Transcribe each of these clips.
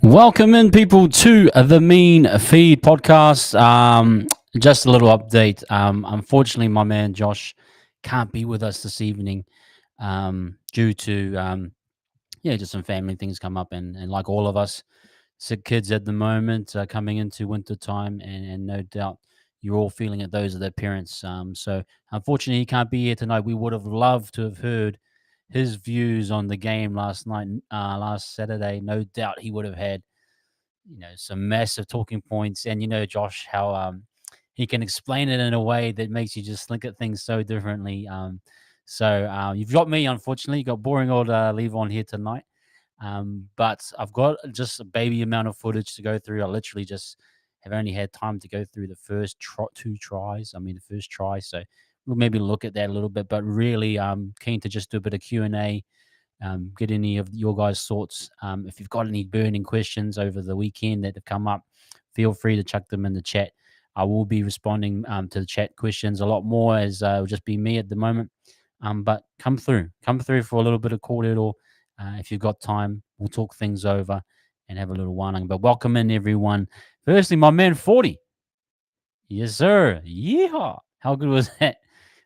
Welcome in, people, to the Mean Feed podcast. Just a little update. Unfortunately, my man Josh can't be with us this evening due to just some family things come up, and like all of us, sick kids at the moment coming into winter time, and no doubt you're all feeling it. Those are their parents. So unfortunately, he can't be here tonight. We would have loved to have heard his views on the game last night, last Saturday. No doubt he would have had, some massive talking points. And Josh, how he can explain it in a way that makes you just look at things so differently. So you've got me, unfortunately. You got boring old Levon here tonight. But I've got just a baby amount of footage to go through. I literally just have only had time to go through the first the first try. So we'll maybe look at that a little bit, but really keen to just do a bit of Q&A, get any of your guys' thoughts. If you've got any burning questions over the weekend that have come up, feel free to chuck them in the chat. I will be responding to the chat questions a lot more, as it'll just be me at the moment. But come through for a little bit of cordial. If you've got time, we'll talk things over and have a little whining. But welcome in, everyone. Firstly, my man 40. Yes, sir. Yeehaw. How good was that?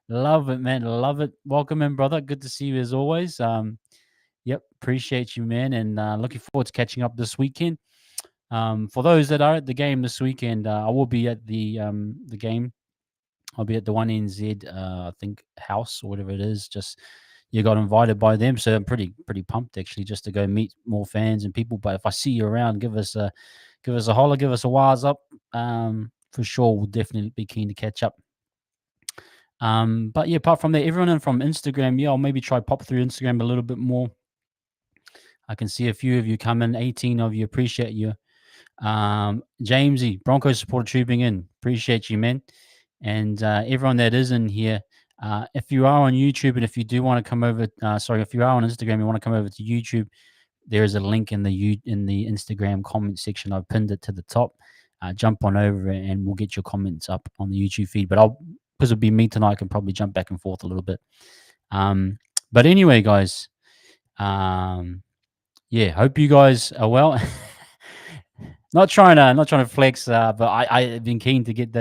Love it, man. Love it. Welcome in, brother. Good to see you as always. Yep, appreciate you, man, and looking forward to catching up this weekend. For those that are at the game this weekend, I will be at the game. I'll be at the 1NZ, I think, house or whatever it is. Just you got invited by them, so I'm pretty pumped actually, just to go meet more fans and people. But if I see you around, give us a holler, give us a wahsup. For sure, we'll definitely be keen to catch up. But yeah, apart from that, everyone in from Instagram, I'll maybe try pop through Instagram a little bit more. I can see a few of you come in, 18 of you. Appreciate you. Jamesy, Broncos supporter trooping in. Appreciate you, man. And everyone that is in here, if you are on YouTube and if you do want to come over, if you are on Instagram, you want to come over to YouTube, there is a link in the Instagram comment section. I've pinned it to the top. Jump on over and we'll get your comments up on the YouTube feed. But because it'll be me tonight, I can probably jump back and forth a little bit. But anyway, guys, hope you guys are well. not trying to flex, but I've been keen to get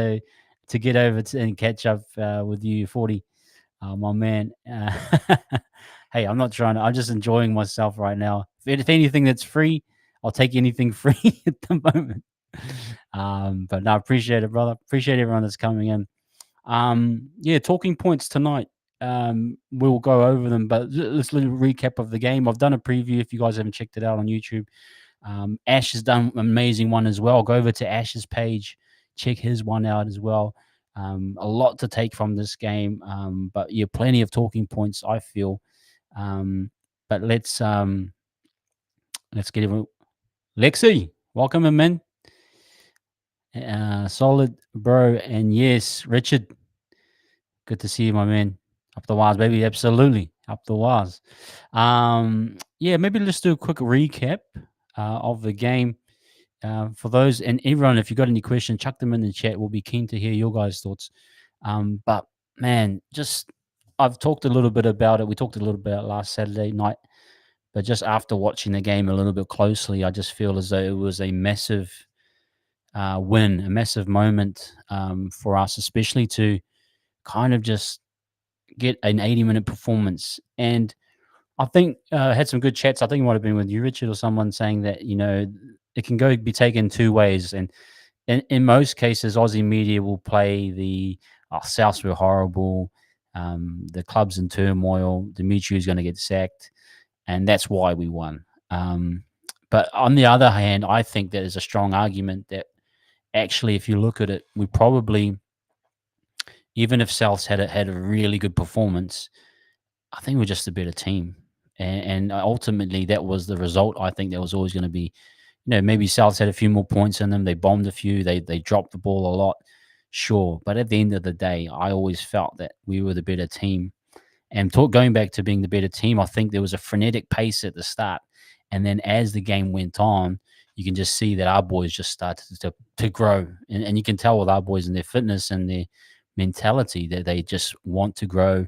over and catch up with you, 40, my man. Hey, I'm not trying to. I'm just enjoying myself right now. If anything that's free, I'll take anything free at the moment. But no, I appreciate it, brother. Appreciate everyone that's coming in. Talking points tonight. We'll go over them, but let's little recap of the game. I've done a preview if you guys haven't checked it out on YouTube. Ash has done an amazing one as well. Go over to Ash's page, check his one out as well. A lot to take from this game, but plenty of talking points, I feel. But let's get everyone. Lexi, welcome in, man. Solid, bro. And yes, Richard, good to see you, my man. Up the wires, baby. Absolutely. Up the wires. Maybe let's do a quick recap of the game. For those and everyone, if you've got any questions, chuck them in the chat. We'll be keen to hear your guys' thoughts. But man, I've talked a little bit about it. We talked a little bit about last Saturday night. But just after watching the game a little bit closely, I just feel as though it was a massive win, a massive moment for us, especially to kind of just get an 80-minute performance. And I think had some good chats. I think it might have been with you, Richard, or someone saying that it can go be taken two ways. And in most cases, Aussie media will play the Souths were horrible, the club's in turmoil, Dimitri is going to get sacked, and that's why we won. But on the other hand, I think there is a strong argument that actually, if you look at it, we probably, even if Souths had a really good performance, I think we're just a better team. And ultimately, that was the result. I think there was always going to be, maybe Souths had a few more points in them. They bombed a few. They dropped the ball a lot, sure. But at the end of the day, I always felt that we were the better team. And going back to being the better team, I think there was a frenetic pace at the start, and then as the game went on, you can just see that our boys just started to grow, and you can tell with our boys and their fitness and their mentality that they just want to grow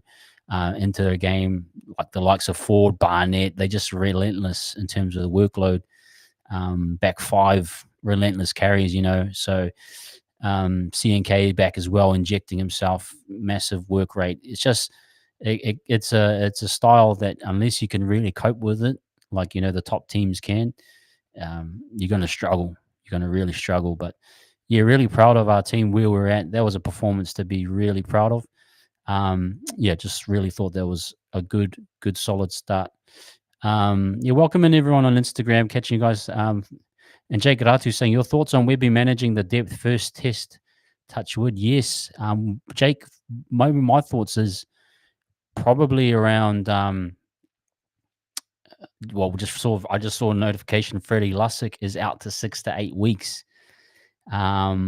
into their game, like the likes of Ford, Barnett. They just relentless in terms of the workload. Back five, relentless carries, So CNK back as well, injecting himself, massive work rate. It's just it's a style that unless you can really cope with it, like the top teams can, you're going to struggle. You're going to really struggle. But yeah, really proud of our team where we're at. That was a performance to be really proud of. Yeah, just really thought that was a good solid start. Yeah, welcome in everyone on Instagram, catching you guys. And Jake Ratu saying your thoughts on Webby managing the depth first test. Touch wood, yes. Jake, maybe my thoughts is probably around. Well, I just saw a notification. Freddie Lussick is out to 6 to 8 weeks. Wow,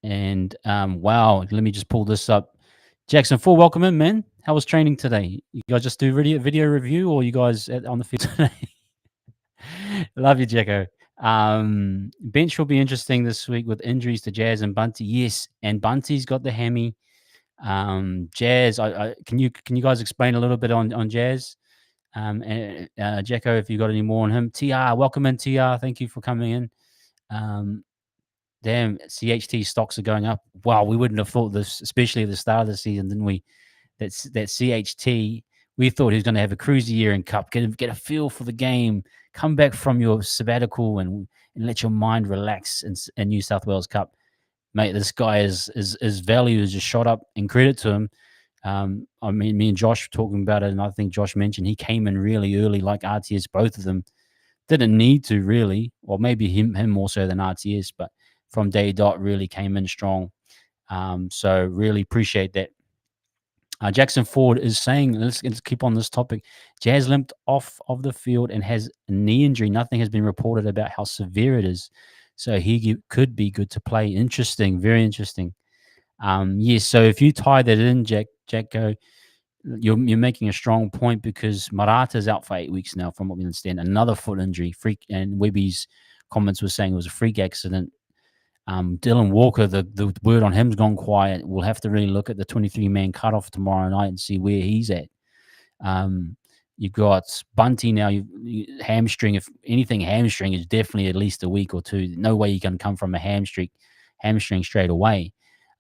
let me just pull this up. Jackson, full welcome in, man. How was training today? You guys just do video review, or you guys on the field today? Love you, Jacko. Bench will be interesting this week with injuries to Jazz and Bunty. Yes, and Bunty's got the hammy. Jazz, can you guys explain a little bit on Jazz? And Jacko, if you got any more on him. TR, welcome in, TR. Thank you for coming in. Damn, CHT stocks are going up. Wow, we wouldn't have thought this, especially at the start of the season, didn't we? That CHT, we thought he was going to have a cruisy year in Cup, get a feel for the game, come back from your sabbatical and let your mind relax in New South Wales Cup. Mate, this guy his value has just shot up, and credit to him. I mean, me and Josh were talking about it, and I think Josh mentioned he came in really early, like RTS. Both of them didn't need to really, or maybe him more so than RTS, but from day dot really came in strong. So really appreciate that. Jackson Ford is saying, let's keep on this topic. Jazz limped off of the field and has a knee injury. Nothing has been reported about how severe it is. So he could be good to play. Interesting, very interesting. Yes, so if you tie that in, Jacko, you're making a strong point because Marata's out for 8 weeks now, from what we understand. Another foot injury, and Webby's comments were saying it was a freak accident. Dylan Walker, the word on him's gone quiet. We'll have to really look at the 23-man cutoff tomorrow night and see where he's at. You've got Bunty now. Hamstring, if anything, hamstring is definitely at least a week or two. No way you can come from a hamstring straight away.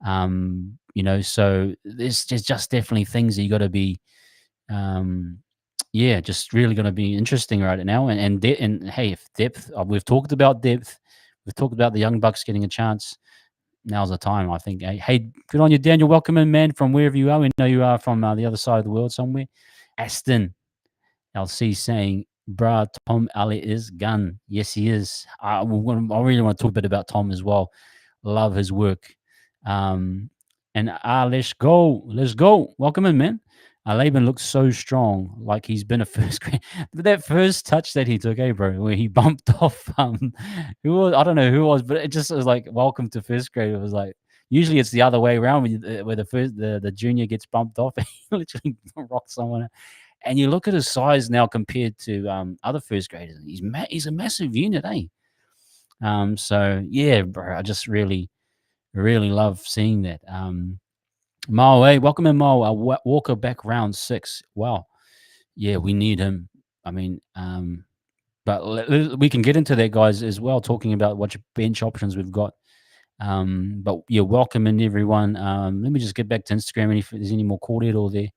So there's just definitely things that you got to be, just really going to be interesting right now. And hey, if depth, we've talked about depth. We've talked about the Young Bucks getting a chance. Now's the time, I think. Hey, good on you, Daniel. Welcome in, man, from wherever you are. We know you are from the other side of the world somewhere. Aston LC saying, bruh, Tom Ali is gun. Yes, he is. I really want to talk a bit about Tom as well. Love his work. Let's go. Welcome in, man. Laban looks so strong, like he's been a first grade. That first touch that he took, bro, where he bumped off, who was, I don't know who it was, but it just was like, welcome to first grade. It was like, usually it's the other way around where the junior gets bumped off, and he literally rocks someone. And you look at his size now compared to other first graders. He's a massive unit, So yeah, bro, I just really love seeing that. Muay, welcome in, Mo. Walker back round 6. Wow. Yeah, we need him. I mean, but we can get into that, guys, as well, talking about what bench options we've got. But yeah, welcome in everyone. Let me just get back to Instagram and if there's any more corded or there.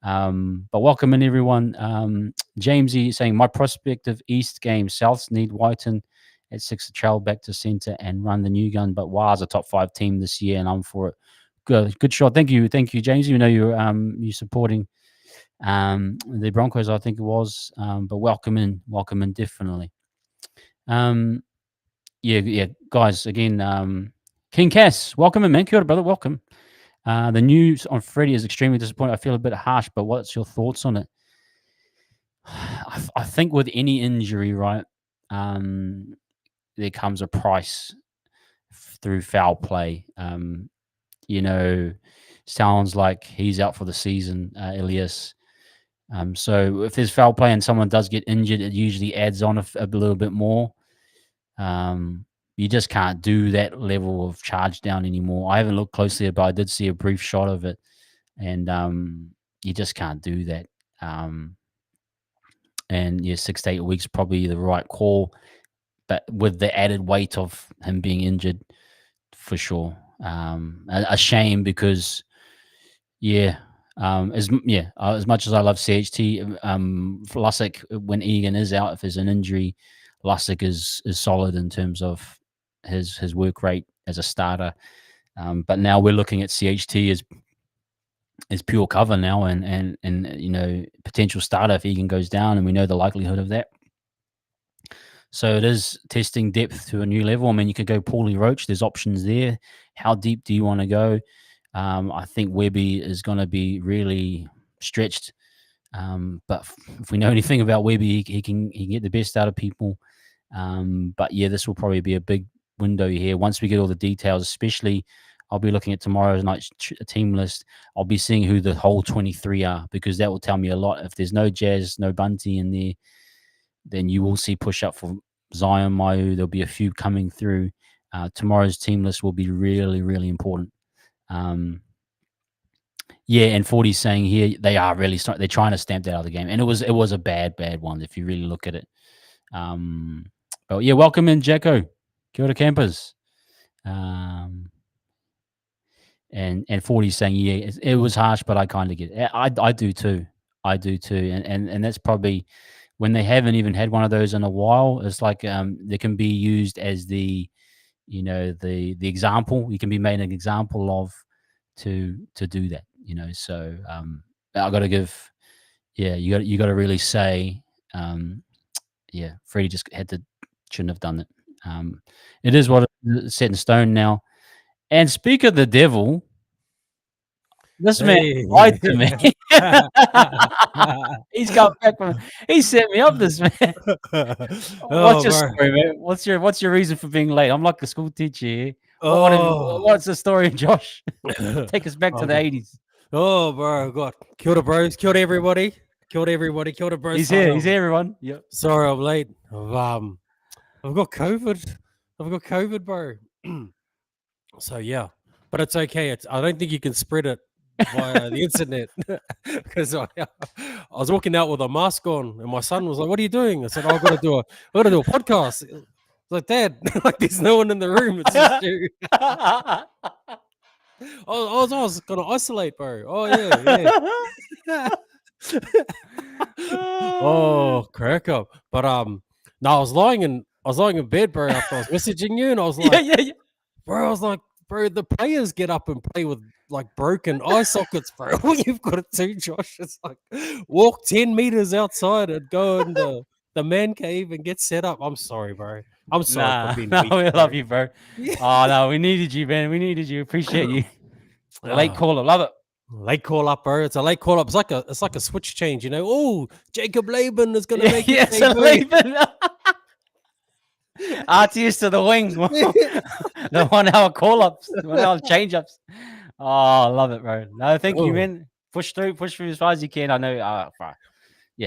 But welcome in everyone. Jamesy saying my prospective East game, Souths need Whiten at 6 to trail back to centre and run the new gun. But WA's a top 5 team this year, and I'm for it. Good shot. Thank you, Jamesy. You know you're supporting the Broncos, I think it was. But welcome in definitely. Yeah, guys. Again, King Cass, welcome in, man. Kia ora, brother. Welcome. The news on Freddie is extremely disappointing. I feel a bit harsh, but what's your thoughts on it? I think with any injury, right, there comes a price through foul play. Sounds like he's out for the season, Elias. So if there's foul play and someone does get injured, it usually adds on a little bit more. You just can't do that level of charge down anymore. I haven't looked closely, but I did see a brief shot of it, and you just can't do that. And yeah, 6 to 8 weeks probably the right call, but with the added weight of him being injured, for sure. A shame because, as much as I love CHT, Lussick, when Egan is out, if there's an injury, Lussick is solid in terms of his work rate as a starter. But now we're looking at CHT as pure cover now, and potential starter if Egan goes down, and we know the likelihood of that. So it is testing depth to a new level. I mean, you could go Paulie Roach. There's options there. How deep do you want to go? I think Webby is going to be really stretched. But if we know anything about Webby, he can get the best out of people. But yeah, this will probably be a big window here. Once we get all the details, especially, I'll be looking at tomorrow's night's team list. I'll be seeing who the whole 23 are, because that will tell me a lot. If there's no Jazz, no Bunty in there, then you will see push up for Zion, Mayu. There'll be a few coming through. Tomorrow's team list will be really, really important. And 40's saying here they are really they're trying to stamp that out of the game, and it was a bad one if you really look at it. But yeah, welcome in, Jacko. Kia ora, campers. And 40's saying, yeah, it was harsh, but I kind of get it. I do too. And that's probably when they haven't even had one of those in a while. It's like they can be used as the example. You can be made an example of to do that. So I got to give. Yeah, you got to really say. Freddie just shouldn't have done it. It is what it's set in stone now. And speak of the devil, this man lied to me. He's come back from. He set me up. This man. What's your story, man? What's your reason for being late? I'm like a school teacher here. What's the story, Josh? Take us back to the 80s. Oh, bro, God. Kia ora, bros. Kia ora, everybody. Kia ora, everybody. Kia ora, bros. He's here, everyone. Yep. Sorry, I'm late. I've got COVID. Bro. So, yeah. But it's okay. I don't think you can spread it via the internet, because I was walking out with a mask on, and my son was like, "What are you doing?" I said, "I've got to do a podcast." I was like, "Dad, like there's no one in the room. It's just you." I was gonna isolate, bro. Oh yeah. Oh, crack up. But no, I was lying in bed, bro, after I was messaging you, and I was like, yeah. Bro, I was like, bro, the players get up and play with like broken eye sockets, bro. You've got to do, Josh. It's like walk 10 meters outside and go in the man cave and get set up. I'm sorry, bro. I'm sorry for being weak, we bro. love you, bro. Oh no, we needed you, man. We needed you. Appreciate you. Late caller, love it. Late call up, bro. It's a late call up. It's like a switch change, Oh, Jacob Laban is gonna make it. Yes, Laban. RTS to the wing. The 1 hour call ups, 1 hour change ups. Oh, I love it, bro. No, thank you, man. Push through as far as you can. I know.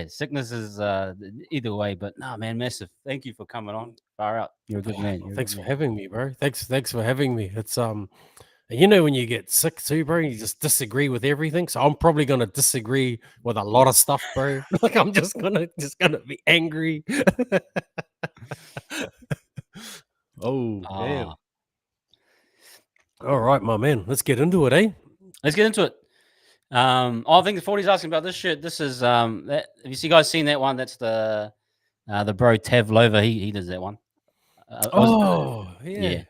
Sickness is either way, but no, man, massive. Thank you for coming on. Far out. You're a good man. Thanks for having me, bro. Thanks for having me. It's And you know when you get sick too, bro, you just disagree with everything. So I'm probably gonna disagree with a lot of stuff, bro. Like I'm just gonna be angry. Oh man. Ah, All right, my man. Let's get into it, eh? let's get into it. I think the 40's asking about this shirt. This is have you guys seen that one? That's the bro Tev Lover. He does that one. Oh Yeah.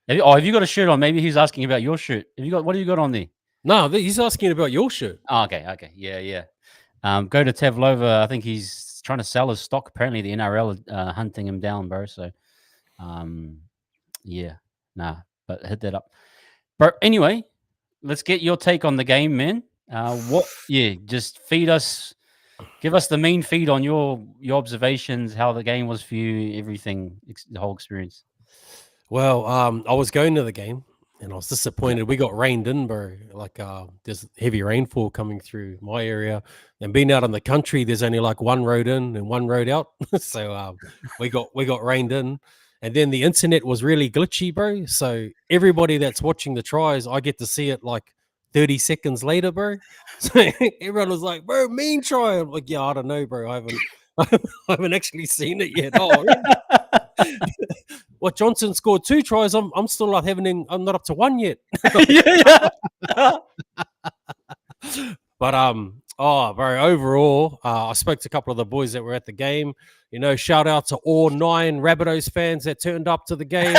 yeah. Have you got a shirt on? Maybe he's asking about your shirt. Have you got what do you got on there? No, he's asking about your shirt. Oh, okay, yeah. Go to Tev Lover. I think he's trying to sell his stock. Apparently, the NRL are hunting him down, bro. So, yeah, but hit that up, bro. Anyway, let's get your take on the game, man. Just feed us, give us the main feed on your observations, how the game was for you, everything, the whole experience. Well, I was going to the game and I was disappointed. We got rained in, bro. Like, there's heavy rainfall coming through my area, and being out in the country, there's only like one road in and one road out. So we got rained in, and then the internet was really glitchy, bro. So everybody that's watching the tries, I get to see it like 30 seconds later, bro. So everyone was like, "Bro, mean try." I'm like, "Yeah, I don't know, bro. I haven't, I haven't actually seen it yet." Oh, really? What, Johnson scored 2 tries? I'm still not I'm not up to 1 yet. Yeah. But bro, overall, I spoke to a couple of the boys that were at the game. You know, shout out to all 9 Rabbitohs fans that turned up to the game.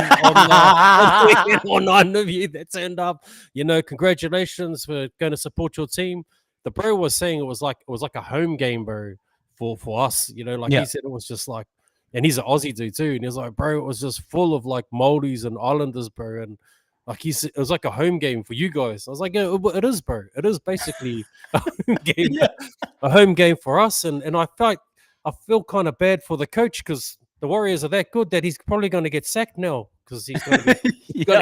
All 9 of you that turned up. You know, congratulations for going to support your team. The bro was saying it was like a home game, bro, for us. You know, like he said, it was just like. And he's an Aussie dude too. And he was like, bro, it was just full of like Māoris and Islanders, bro. And like he said, it was like a home game for you guys. I was like, yeah, it is, bro. It is basically a home game, a home game for us. And I feel kind of bad for the coach because the Warriors are that good that he's probably going to get sacked now because he's going to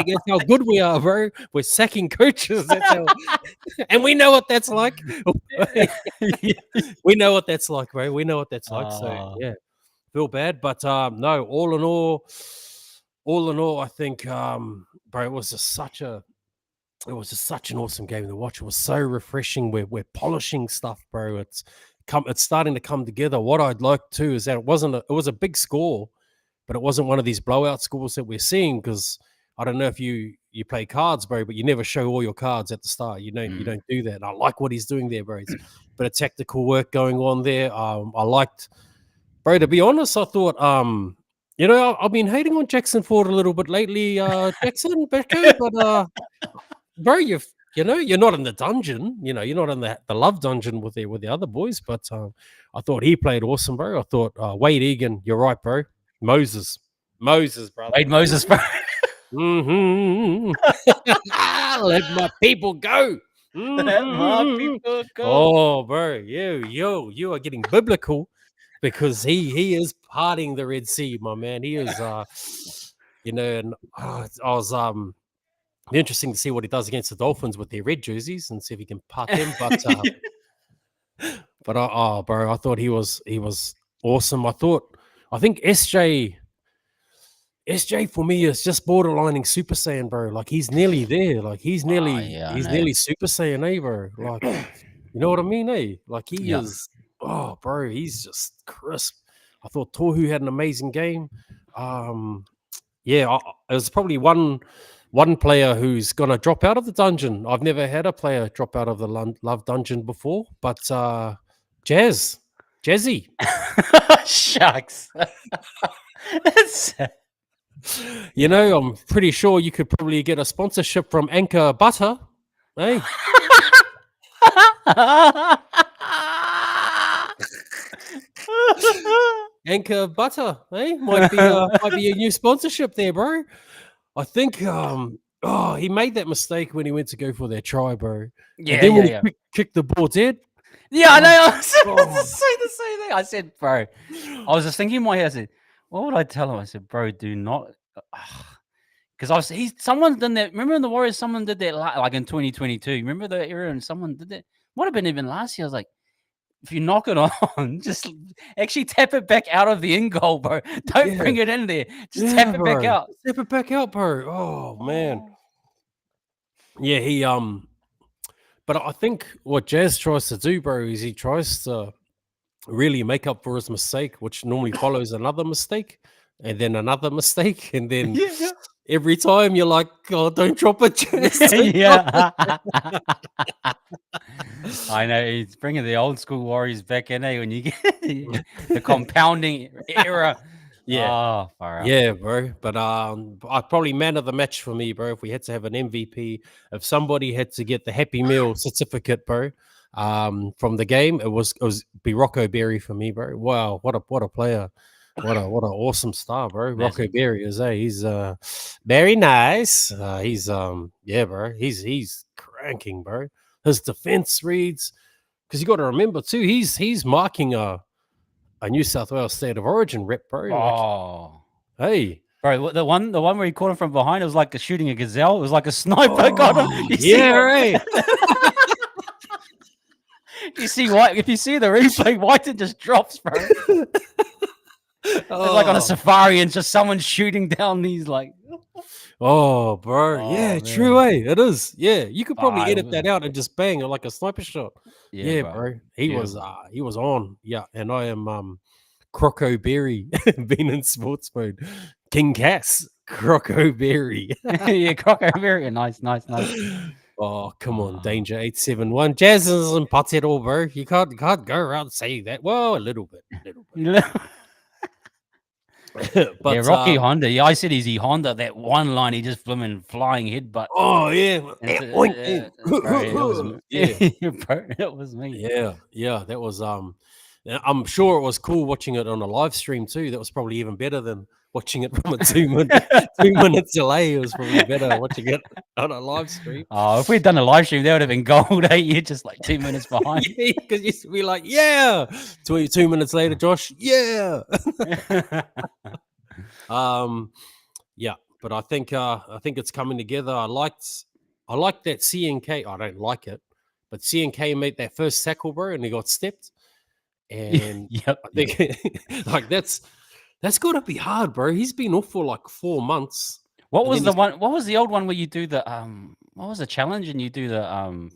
get how good we are, bro. We're sacking coaches. That's how, and we know what that's like. We know what that's like, bro. We know what that's like. So yeah. Feel bad, but no. All in all, I think, bro, it was just such an awesome game to watch. It was so refreshing. We're polishing stuff, bro. It's starting to come together. What I'd like too is that it was a big score, but it wasn't one of these blowout scores that we're seeing. Because I don't know if you play cards, bro, but you never show all your cards at the start. You don't do that. And I like what he's doing there, bro. It's a bit of tactical work going on there. I liked. Bro, to be honest, I thought, you know, I've been hating on Jackson Ford a little bit lately, Jackson, but bro, you're not in the dungeon, you know, you're not in the love dungeon with the other boys, but I thought he played awesome, bro. I thought Wade Egan, you're right, bro. Moses, brother. Wade Moses, bro. Mm-hmm. Let my people go. Let my people go. Oh, bro, you are getting biblical. Because he is parting the Red Sea, my man. He is, you know, and I was interesting to see what he does against the Dolphins with their red jerseys and see if he can part them. But bro, I thought he was awesome. I think SJ for me is just borderlining Super Saiyan, bro. Like he's nearly there. Like he's nearly Super Saiyan, eh, bro? Like you know what I mean, eh? Like he is. Oh, bro, he's just crisp. I thought Tohu had an amazing game. It was probably one player who's going to drop out of the dungeon. I've never had a player drop out of the love dungeon before, but Jazzy. Shucks. You know, I'm pretty sure you could probably get a sponsorship from Anchor Butter, eh? Anchor Butter, eh? Might be a new sponsorship there, bro. I think he made that mistake when he went to go for their try, bro. Yeah, and then when he kicked the ball dead. Yeah, I know. I was say the same thing. I said, bro. I was just thinking in my head. I said, what would I tell him? I said, bro, do not. Because someone's done that. Remember in the Warriors, someone did that like in 2022. Remember the era and someone did that? Might have been even last year. I was like, if you knock it on, just actually tap it back out of the in goal, bro. Don't bring it in there. Just tap it back out. Tap it back out, bro. Oh, man. Yeah, he but I think what Jazz tries to do, bro, is he tries to really make up for his mistake, which normally follows another mistake and then another mistake. And then Yeah. every time you're like, oh, don't drop it, Jazz. Don't drop Yeah. I know he's bringing the old school Warriors back in, When you get the compounding era. Yeah. Oh, far out. Yeah, bro. But probably man of the match for me, bro. If we had to have an MVP, if somebody had to get the Happy Meal certificate, bro, from the game, it was be Rocco Berry for me, bro. Wow, what a player. What an awesome star, bro. Rocco Massive. Berry is he's very nice. He's yeah, bro. He's cranking, bro. His defense reads, because you got to remember too, he's marking a New South Wales State of Origin rep, bro. Like, Oh. hey, Bro, the one where he caught him from behind, it was like shooting a gazelle. It was like a sniper got him. oh, You see yeah, what? right. You see White. If you see the replay, White just drops, bro. It's like on a Oh, safari and just someone shooting down these like. oh, bro. Oh Yeah, man. true, it is. Yeah, you could probably Ah, edit that out and just bang it like a sniper shot. yeah, Yeah, bro. bro. He Beautiful. was on. Yeah, and I am Croco Berry, being in sports mode. King Cass, Croco Berry. Yeah, Croco very nice. Oh, come on, Ah. Danger 871. Jazz isn't putts at all, bro. You can't go around saying that. Well, a little bit. But Yeah, Rocky Honda. Yeah, I said easy Honda. That one line, he just flying headbutt. oh yeah, oink, Bro, it was yeah, bro, it was me. yeah. That was I'm sure it was cool watching it on a live stream too. That was probably even better than watching it from a 2 minute delay. It was probably better watching it on a live stream. Oh, if we'd done a live stream, that would have been gold. You're just like 2 minutes behind. Yeah, because you used to be like, yeah. 2 minutes later, Josh, yeah. Yeah, but I think it's coming together. I liked that CNK. I don't like it, but CNK made that first tackle, bro, and he got stepped. And Yep. I think like that's got to be hard, bro. He's been off for like 4 months. What and was then the he's one? What was the old one where you do the What was the challenge and you do the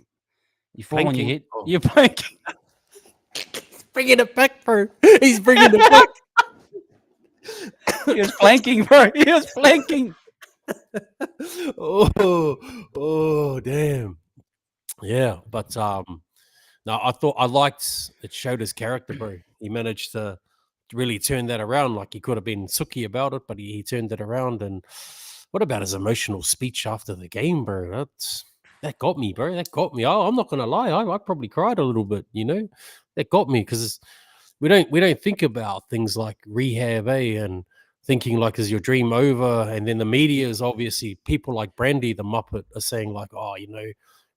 you fall on your planking? head? Oh, You're planking. he's bringing it back, bro. He's bringing it back. He was planking, bro. He was planking. oh, damn. Yeah, but no, I liked it. Showed his character, bro. He managed to really turn that around. Like, he could have been sooky about it, but he turned it around. And what about his emotional speech after the game, bro? That got me, bro. That got me. I'm not gonna lie, I probably cried a little bit. That got me, because we don't think about things like rehab, and thinking like, is your dream over? And then the media is obviously people like Brandy the Muppet are saying like, oh,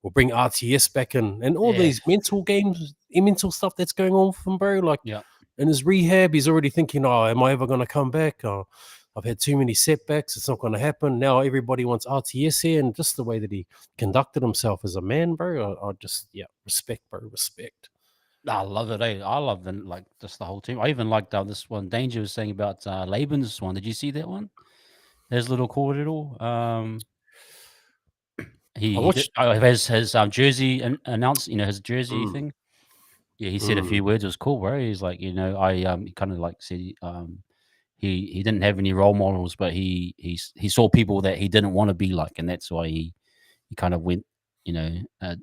we'll bring RTS back and all Yeah. these mental stuff that's going on from bro. Like, Yeah. in his rehab, he's already thinking, oh, am I ever going to come back? Oh, I've had too many setbacks. It's not going to happen. Now everybody wants RTS here, and just the way that he conducted himself as a man, bro. I just, respect, bro, respect. I love it. I love just the whole team. I even liked this one. Danger was saying about Laban's one. Did you see that one? His little corridor. He watched- has his jersey announced. His jersey thing. Yeah, he said a few words. It was cool, bro. He's like, I he kind of like said he didn't have any role models, but he saw people that he didn't want to be like, and that's why he kind of went,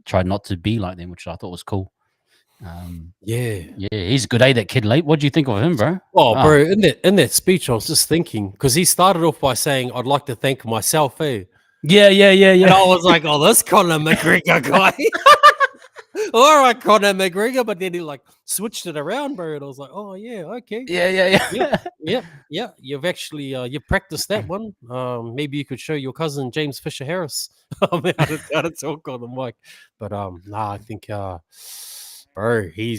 tried not to be like them, which I thought was cool. Yeah, he's a good. That kid late. What do you think of him, bro? Oh, bro, in that speech, I was just thinking, because he started off by saying, "I'd like to thank myself." Yeah. And I was like, "Oh, this Conor McGregor guy." All right, Conor McGregor, but then he like switched it around, bro, and I was like, "Oh yeah, okay, yeah." You've actually you practiced that one. Maybe you could show your cousin James Fisher Harris how to talk on the mic. But nah, I think bro, he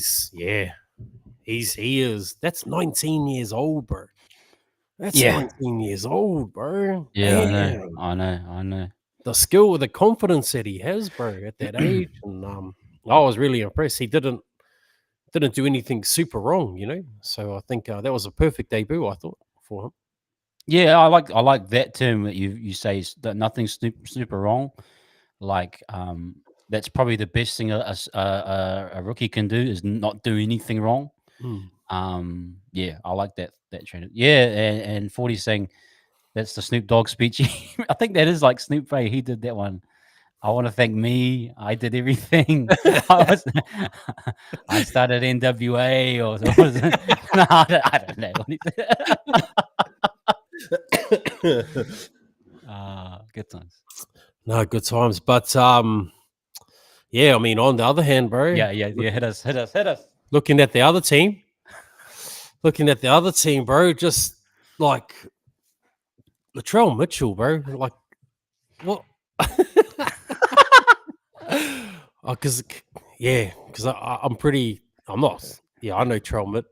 is. That's 19 years old, bro. That's 19 years old, bro. Yeah, Damn. I know. The skill, the confidence that he has, bro, at that age, and I was really impressed. He didn't do anything super wrong, So I think that was a perfect debut, I thought, for him. Yeah, I like that term that you say, that nothing's super wrong. like that's probably the best thing a rookie can do is not do anything wrong. Yeah, I like that trend. Yeah, and 40 saying that's the Snoop Dogg speech. I think that is like Snoop Dogg. He did that one. I want to thank me. I did everything. I started NWA or what is it? No, I don't know. Good times. No, good times. But yeah, I mean, on the other hand, bro. Yeah. Hit us. Looking at the other team, bro, just like Latrell Mitchell, bro. Like, what? Because I'm not. Yeah, I know Trell Mitt.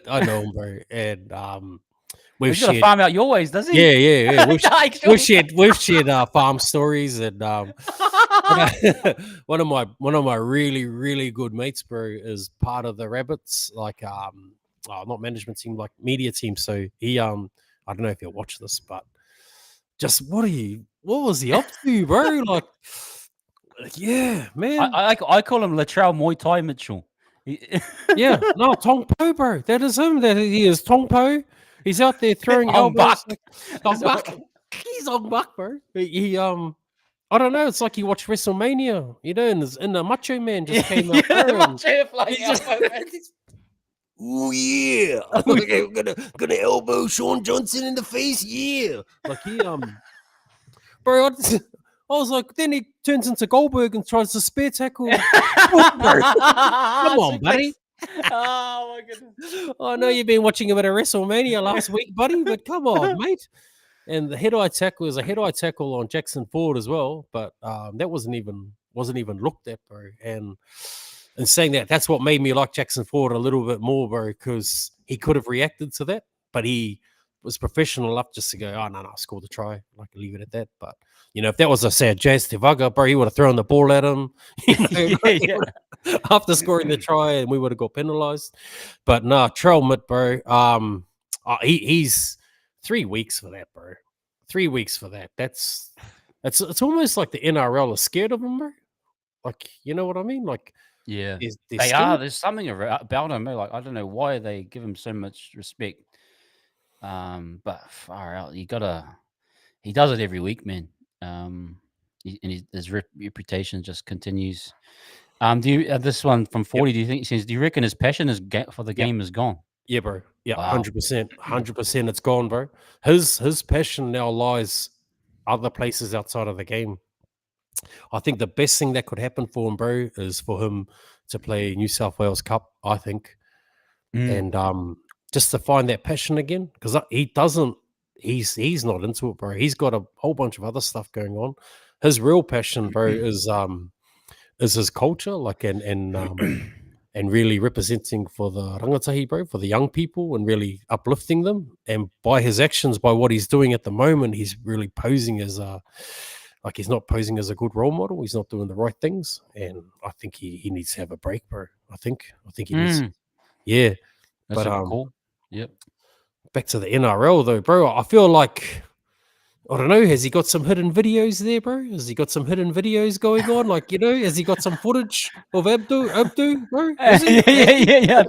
I know him, bro, and He's got to farm out your ways, does he? Yeah. We've shared farm stories, and one of my really, really good mates, bro, is part of the Rabbits, like not management team, like media team. So he I don't know if you'll watch this, but just what was he up to, bro? Like, yeah, man. I call him Latrell Muay Thai Mitchell. Yeah, no, Tong Po, bro. That is him. That he is Tong Po. He's out there throwing elbows. He's on buck, bro. He I don't know. It's like he watched WrestleMania, you know, and the Macho Man just came out. Oh yeah, I'm gonna elbow Sean Johnson in the face. Yeah, like he bro. I was like, then he turns into Goldberg and tries to spear tackle. Come on, buddy. Oh my goodness! I know you've been watching a bit of WrestleMania last week, buddy, but come on, mate. And the head-eye tackle was a head-eye tackle on Jackson Ford as well, but that wasn't even looked at, bro. And saying that's what made me like Jackson Ford a little bit more, bro, because he could have reacted to that, but he was professional enough just to go, oh, no, score the try. I can leave it at that. But, you know, if that was, say, a Jazz Tevaga, bro, he would have thrown the ball at him after scoring the try, and we would have got penalized. But, no, Trell Mitt, bro, he's 3 weeks for that, bro. 3 weeks for that. It's almost like the NRL is scared of him, bro. Like, you know what I mean? Like, yeah, they're they scared. are. There's something about him. Like, I don't know why they give him so much respect. But far out, he does it every week, man. And his reputation just continues. Do you this one from 40? Do you think? Do you reckon his passion for the game is gone? Yeah, bro. Yeah, Wow. 100%. It's gone, bro. His passion now lies other places outside of the game. I think the best thing that could happen for him, bro, is for him to play New South Wales Cup. I think, and just to find that passion again, because he doesn't. He's not into it, bro. He's got a whole bunch of other stuff going on. His real passion, bro, is his culture, like and really representing for the rangatahi, bro, for the young people, and really uplifting them. And by his actions, by what he's doing at the moment, he's really posing as like he's not posing as a good role model. He's not doing the right things, and I think he needs to have a break, bro. I think he needs. Yeah, that's cool. Yep. Back to the NRL though, bro. I feel like, I don't know, has he got some hidden videos there, bro? Has he got some hidden videos going on? Like, you know, has he got some footage of Abdu, bro? Has he? Yeah.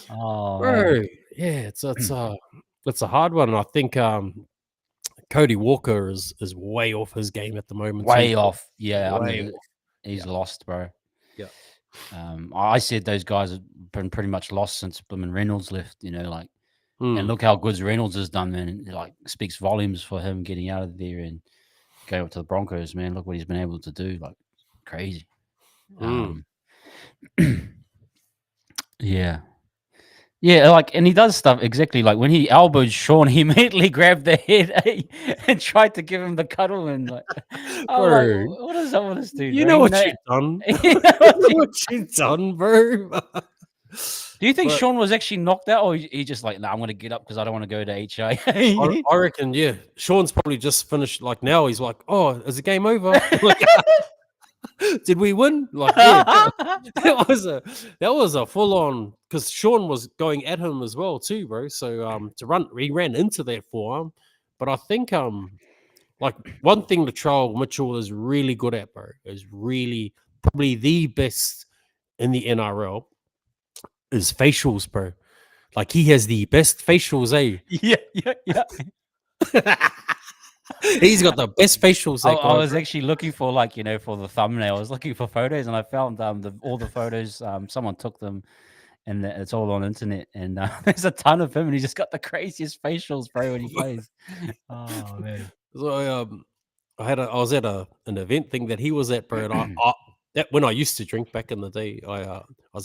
Oh, bro. Man. Yeah, it's a hard one. I think Cody Walker is way off his game at the moment. Way off. Yeah, he's lost, bro. Yeah. I said those guys have been pretty much lost since Blooming Reynolds left, you know, like, and look how good Reynolds has done, man. It, like, speaks volumes for him getting out of there and going up to the Broncos, man. Look what he's been able to do, like, crazy. Yeah. Yeah, like, and he does stuff exactly like when he elbowed Sean, he immediately grabbed the head and tried to give him the cuddle and like, bro, like, what is up with this dude? You know what you've done? You know what you've done, bro? Do you think Sean was actually knocked out, or he just like, nah, I'm going to get up because I don't want to go to HI? I reckon, yeah. Sean's probably just finished. Like now, he's like, oh, is the game over? Like, did we win? Like, yeah, that was a full on, because Sean was going at him as well too, bro. So he ran into that forearm, But I think like one thing Latrell Mitchell is really good at, bro, is really probably the best in the NRL is facials, bro. Like he has the best facials, eh? Yeah. He's got the best facials. That I guy, was bro. actually looking for for the thumbnail. I was looking for photos, and I found all the photos. Someone took them, and it's all on internet. And there's a ton of him, and he's just got the craziest facials, bro, when he plays. Oh man. So I was at an event thing that he was at, bro, and I that when I used to drink back in the day,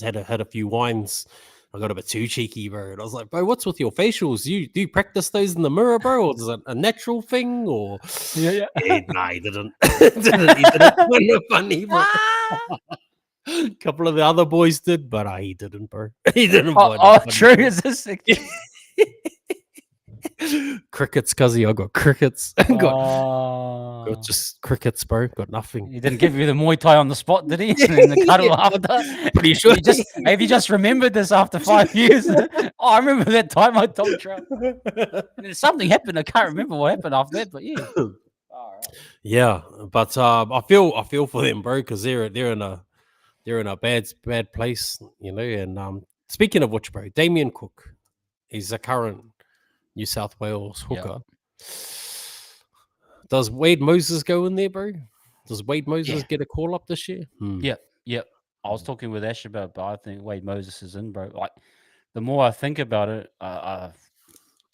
had a few wines. I got a bit too cheeky, bro, and I was like, bro, what's with your facials? Do you practice those in the mirror, bro, or is it a natural thing, or Yeah. nah, he didn't. He didn't find it funny, bro. A couple of the other boys did, but he didn't, bro. He didn't find it funny. True. Is this? Crickets, cuzzy. I got crickets. Oh. Got just crickets, bro. Got nothing. He didn't give you the Muay Thai on the spot, did he? And then the cuddle after. Pretty sure. Have you just remembered this after 5 years? I remember that time I told Trot. Something happened. I can't remember what happened after that, but yeah. All right. Yeah, but I feel for them, bro, because they're in a bad place, you know. And speaking of which, bro, Damien Cook, he's a current New South Wales hooker. Yeah. Does Wade Moses go in there, bro? Does Wade Moses get a call up this year? Yep. I was talking with Ash about, but I think Wade Moses is in, bro. Like, the more I think about it,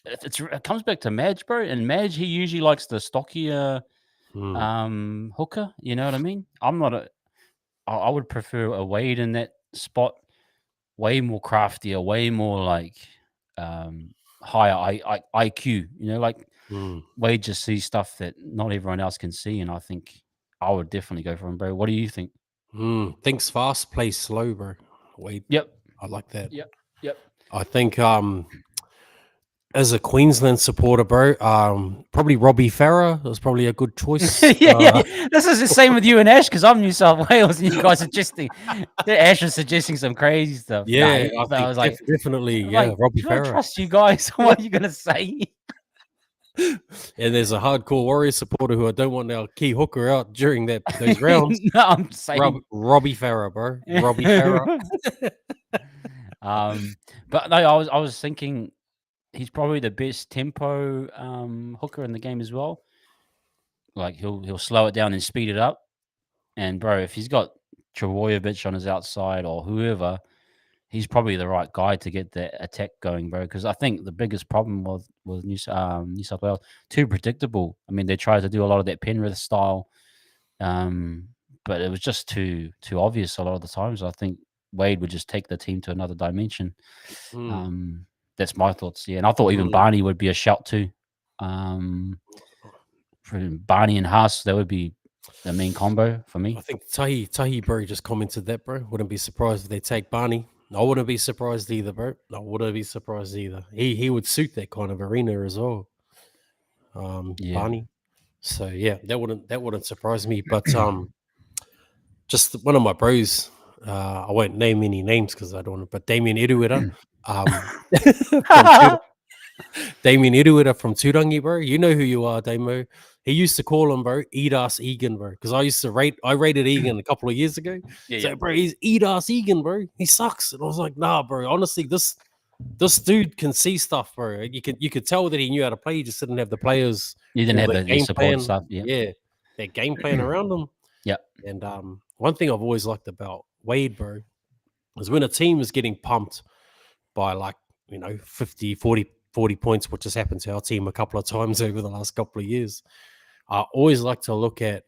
it comes back to Madge, bro. And Madge, he usually likes the stockier hooker. You know what I mean? I would prefer a Wade in that spot. Way more craftier, way more like higher IQ. You know, like Wade just sees stuff that not everyone else can see, and I think I would definitely go for him, bro. What do you think? Thinks fast, plays slow, bro. Wade. Yep. I like that. Yep. I think as a Queensland supporter, bro, probably Robbie Farah was probably a good choice. yeah. This is the same with you and Ash, because I'm New South Wales, and you guys are suggesting. Ash is suggesting some crazy stuff. Yeah, I was like, definitely, like, Robbie do I Farah. trust you guys? What are you gonna say? And there's a hardcore Warrior supporter who I don't want our key hooker out during those rounds. No, I'm saying Robbie Farah, bro. Robbie Farah. But no, I was thinking he's probably the best tempo hooker in the game as well. Like he'll slow it down and speed it up. And bro, if he's got Travojevic on his outside or whoever, he's probably the right guy to get the attack going, bro. Because I think the biggest problem with New South Wales, too predictable. I mean, they tried to do a lot of that Penrith style, but it was just too obvious a lot of the times. I think Wade would just take the team to another dimension. That's my thoughts. Yeah, and I thought even Barney would be a shout too. For Barney and Haas, that would be the main combo for me. I think Tahi bro just commented that, bro. Wouldn't be surprised if they take Barney. I wouldn't be surprised either, bro. I wouldn't be surprised either. He would suit that kind of arena as well. Barney. So yeah, that wouldn't surprise me. But just one of my bros, I won't name any names because I don't want to, but Damien Erueta. Damien Erueta from Turangi, bro. You know who you are, Damo. He used to call him, bro, Eat Ass Egan, bro. Because I rated Egan a couple of years ago. Bro, he's Eat Ass Egan, bro. He sucks. And I was like, nah, bro. Honestly, this dude can see stuff, bro. You could tell that he knew how to play. He just didn't have the players. You didn't have the support stuff. Yeah, their game plan around them. Yeah. And one thing I've always liked about Wade, bro, is when a team is getting pumped by 50, 40 points, which has happened to our team a couple of times over the last couple of years. I always like to look at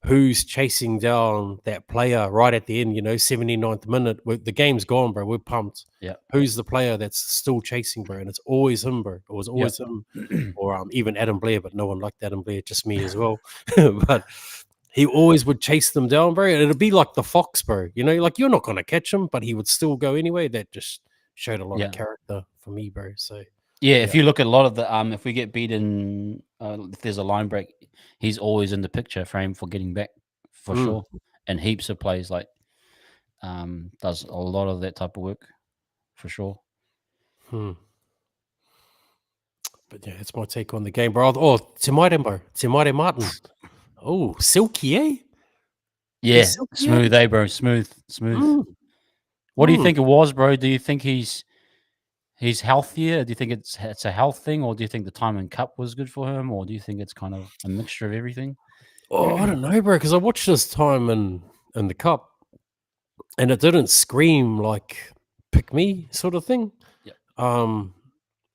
who's chasing down that player right at the end, 79th minute. The game's gone, bro. We're pumped. Yeah. Who's the player that's still chasing, bro? And it's always him, bro. It was always him. Or even Adam Blair, but no one liked Adam Blair, just me as well. But he always would chase them down, bro. And it'd be like the fox, bro. Like you're not going to catch him, but he would still go anyway. That just showed a lot of character for me, bro. So if you look at a lot of the if we get beaten, if there's a line break, he's always in the picture frame for getting back for sure. And heaps of plays does a lot of that type of work for sure. But yeah, it's my take on the game, bro. Oh, Te Maire Martin. Oh, silky, eh? Yeah, He's silky, eh? smooth, eh, bro? Smooth. Mm, What do you mm. think it was, bro? Do you think he's healthier? Do you think it's a health thing, or do you think the time in cup was good for him, or do you think it's kind of a mixture of everything? Oh, I don't know, bro, because I watched this time in the cup, and it didn't scream like pick me sort of thing. Yep.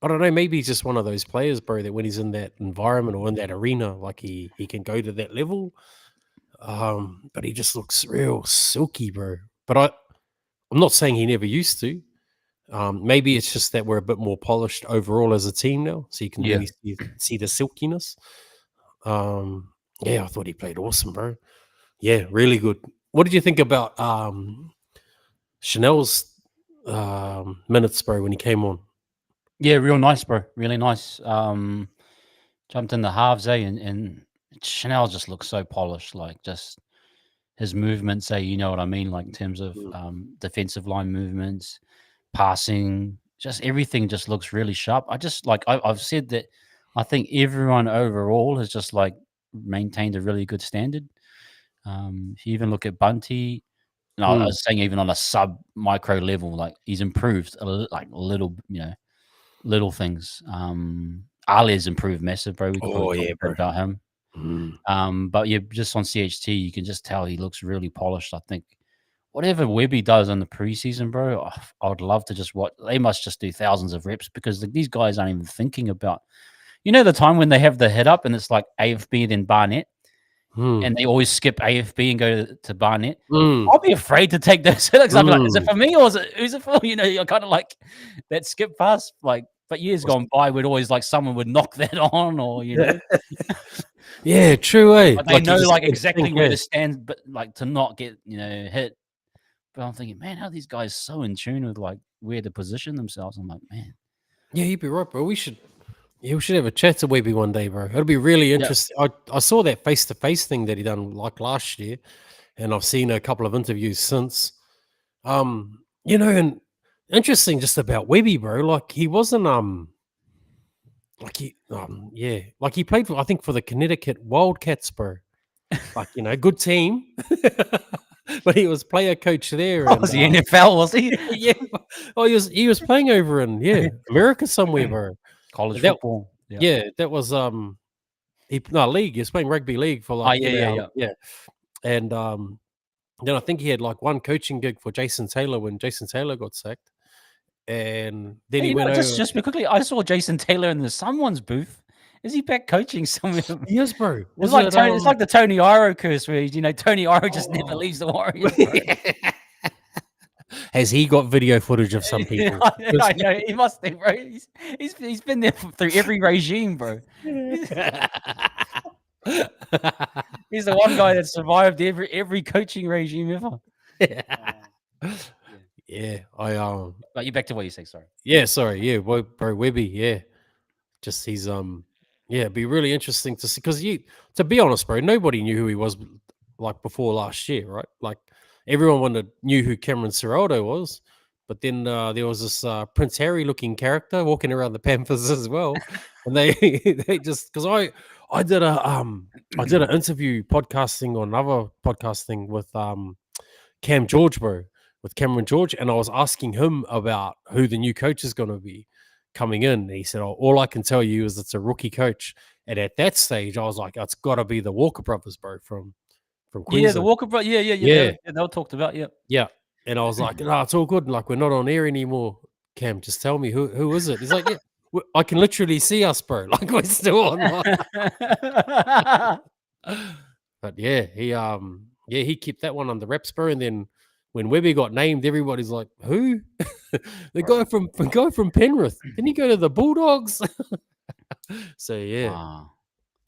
I don't know. Maybe he's just one of those players, bro, that when he's in that environment or in that arena, like he can go to that level. But he just looks real silky, bro. But I'm not saying he never used to. Maybe it's just that we're a bit more polished overall as a team now, so you can Yeah. really see the silkiness. Yeah, I thought he played awesome, bro. Yeah, really good. What did you think about Chanel's minutes, bro, when he came on? Yeah, real nice, bro. Really nice. Jumped in the halves, and Chanel just looks so polished, like just his movements, you know what I mean? Like in terms of defensive line movements, passing, just everything just looks really sharp. I've said that I think everyone overall has just like maintained a really good standard. If you even look at Bunty, no, I was saying even on a sub micro level, like he's improved like little, little things. Ali's improved massive, bro. We could probably talk a bit about him. But yeah, just on CHT, you can just tell he looks really polished. I think whatever Webby does in the preseason, bro, I would love to just watch. They must just do thousands of reps because these guys aren't even thinking about, the time when they have the hit up and it's like AFB then Barnett, and they always skip AFB and go to Barnett. I'll be afraid to take those hit ups. I'll be like, is it for me or who's it for? You're kind of like that skip pass, like. But years gone by, we'd always like someone would knock that on, or Yeah, true. But they know like exactly where to stand, but like to not get hit. But I'm thinking, man, how are these guys so in tune with like where to position themselves? I'm like, man, yeah, you'd be right, bro. We should have a chat to Webby one day, bro. It'll be really interesting. I saw that face to face thing that he done like last year, and I've seen a couple of interviews since. And interesting just about Webby, bro. Like he wasn't like he played for, I think, for the Connecticut Wildcats, bro. Like, good team. But he was player coach there. Was he NFL, was he? Yeah. Oh, he was playing over in America somewhere, bro. College football. Yeah, that was league. He was playing rugby league for like yeah. And then I think he had like one coaching gig for Jason Taylor when Jason Taylor got sacked. And then he went over. Just quickly, I saw Jason Taylor in someone's booth. Is he back coaching somewhere? Yes, bro. It's like it's like the Tony Iro curse, where Tony Iro just never leaves the Warriors. Has he got video footage of some people? I know he must have, bro. He's been there through every regime, bro. He's the one guy that survived every coaching regime ever. Yeah, But you back to what you say, sorry. Yeah, sorry. Yeah, bro, Webby. Yeah, just he's it'd be really interesting to see, because to be honest, bro, nobody knew who he was like before last year, right? Like everyone knew who Cameron Ciraldo was, but then there was this Prince Harry looking character walking around the Panthers as well, and they just, because I did an interview podcasting or another podcasting with Cam George, bro, with Cameron George, and I was asking him about who the new coach is going to be coming in. And he said, all I can tell you is it's a rookie coach. And at that stage, I was like, it's got to be the Walker brothers, bro, from Queensland. Yeah, the Walker brothers. Yeah. They were talked about. Yeah. And I was like, no, it's all good. Like, we're not on air anymore. Cam, just tell me who is it? He's like, yeah, I can literally see us, bro. Like, we're still on. But yeah, he kept that one on the reps, bro. And then when Webby got named, everybody's like, who? The guy from Penrith. Didn't he go to the Bulldogs? So yeah. Wow.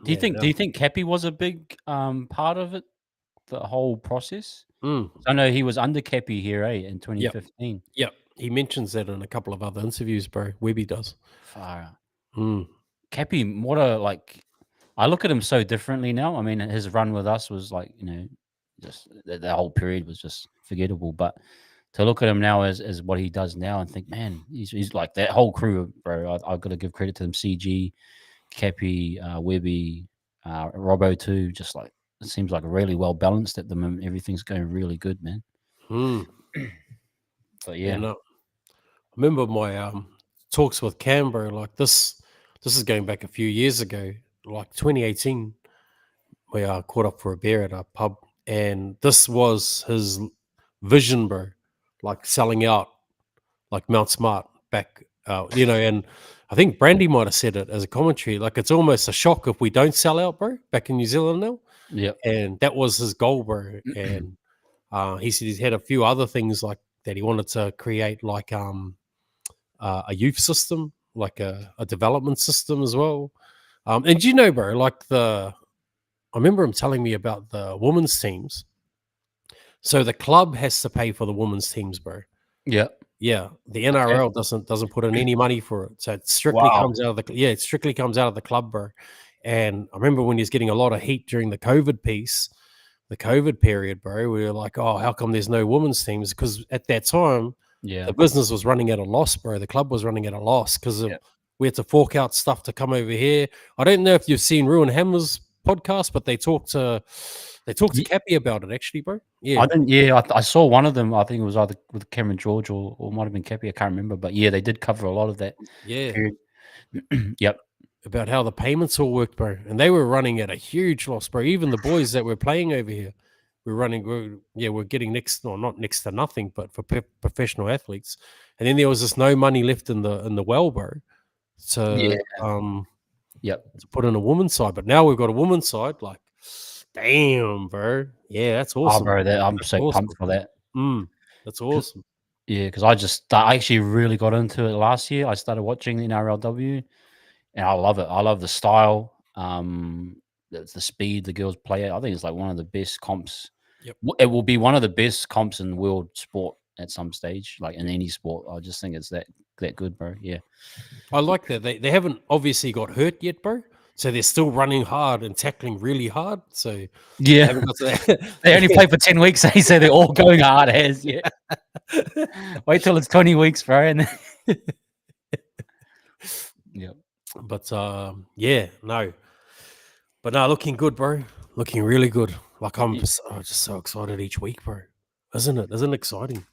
Do you think Cappy was a big part of it, the whole process? I know he was under Cappy here, in 2015. Yep. He mentions that in a couple of other interviews, bro. Webby does. Far out. Cappy, I look at him so differently now. I mean, his run with us was like, just the whole period was just forgettable. But to look at him now as what he does now and think, man, he's like that whole crew, bro. I've got to give credit to them. CG, Cappy, Webby, Robbo too. Just like it seems like really well balanced at the moment. Everything's going really good, man. Hmm. But Yeah, yeah, no. I remember my talks with Canberra, like this is going back a few years ago, like 2018. We caught up for a beer at a pub, and this was his vision, bro, like selling out like Mount Smart back, and I think Brandy might have said it as a commentary, like it's almost a shock if we don't sell out, bro, back in New Zealand now, yep, and that was his goal, bro. And he said he's had a few other things like that he wanted to create, like a youth system, like a development system as well. And you know, bro, like I remember him telling me about the women's teams. So the club has to pay for the women's teams, bro. yep. Yeah, the Okay. NRL doesn't put in any money for it, so it strictly Wow. comes out of it strictly comes out of the club, bro. And I remember when he was getting a lot of heat during the COVID piece, the COVID period, bro. We were like, oh, how come there's no women's teams? Because at that time, Yeah. the business was running at a loss, bro. The club was running at a loss because Yep. we had to fork out stuff to come over here. I don't know if you've seen Ruin Hammer's podcast, but they talked to Cappy about it, actually, bro. Yeah, I didn't. Yeah, I saw one of them. I think it was either with Cameron George or might have been Cappy. I can't remember, but yeah, they did cover a lot of that yeah. period. Yep. About how the payments all worked, bro. And they were running at a huge loss, bro. Even the boys that were playing over here were running, we're getting not next to nothing, but for professional athletes. And then there was just no money left in the well, bro, Yeah. Yep. to put in a woman's side. But now we've got a woman's side, like, damn, bro. Yeah, that's Oh, awesome. bro, I'm That's so awesome. pumped for that. That's awesome. Yeah, because I actually really got into it last year. I started watching the NRLW, and I love it. I love the style, the speed the girls play it. I think it's like one of the best comps. Yep. It will be one of the best comps in world sport at some stage, like in any sport. I just think it's that good, bro. Yeah. I like that. They haven't obviously got hurt yet, bro. So they're still running hard and tackling really hard. So they Yeah. haven't got to that. They only play for 10 weeks, eh? So they're all going hard as yeah. Wait till it's 20 weeks, bro. And yeah. But yeah, no. But no, looking good, bro. Looking really good. Like I'm just so excited each week, bro. Isn't it? Isn't it exciting?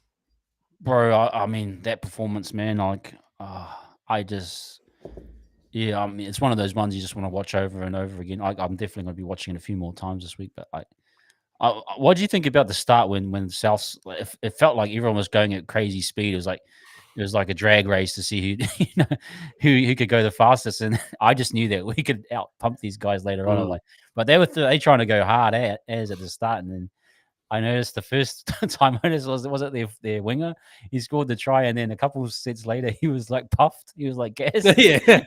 Bro, I mean that performance, man. Like, I just, yeah. I mean, it's one of those ones you just want to watch over and over again. I'm definitely going to be watching it a few more times this week. But what do you think about the start when South? It felt like everyone was going at crazy speed. It was like a drag race to see who who could go the fastest. And I just knew that we could out pump these guys later on. I'm like, but they were trying to go hard as at the start, and then I noticed the first time I noticed was it their winger. He scored the try, and then a couple of sets later, he was like puffed. He was like gassed. Yeah.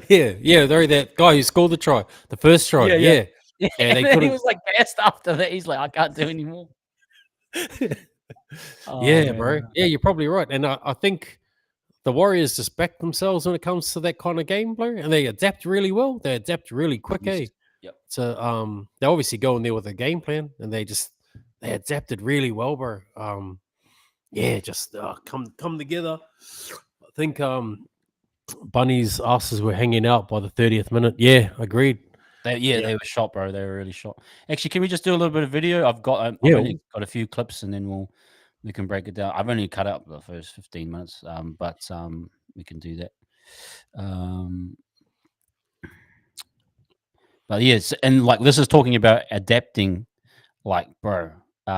yeah. They're that guy who scored the try, the first try. Yeah. Yeah, And and then he was like gassed after that. He's like, I can't do anymore. Yeah, bro. Yeah, you're probably right. And I think the Warriors just back themselves when it comes to that kind of game, bro. And they adapt really well. They adapt really quick, eh? Yep. So they obviously go in there with a game plan, and they adapted really well, bro. Yeah, just come together. I think Bunny's asses were hanging out by the 30th minute. Yeah, agreed. They were shot, bro. They were really shot. Actually, can we just do a little bit of video? I've got only got a few clips, and then we can break it down. I've only cut up the first 15 minutes, but we can do that. But yes, and like this is talking about adapting. Like, bro,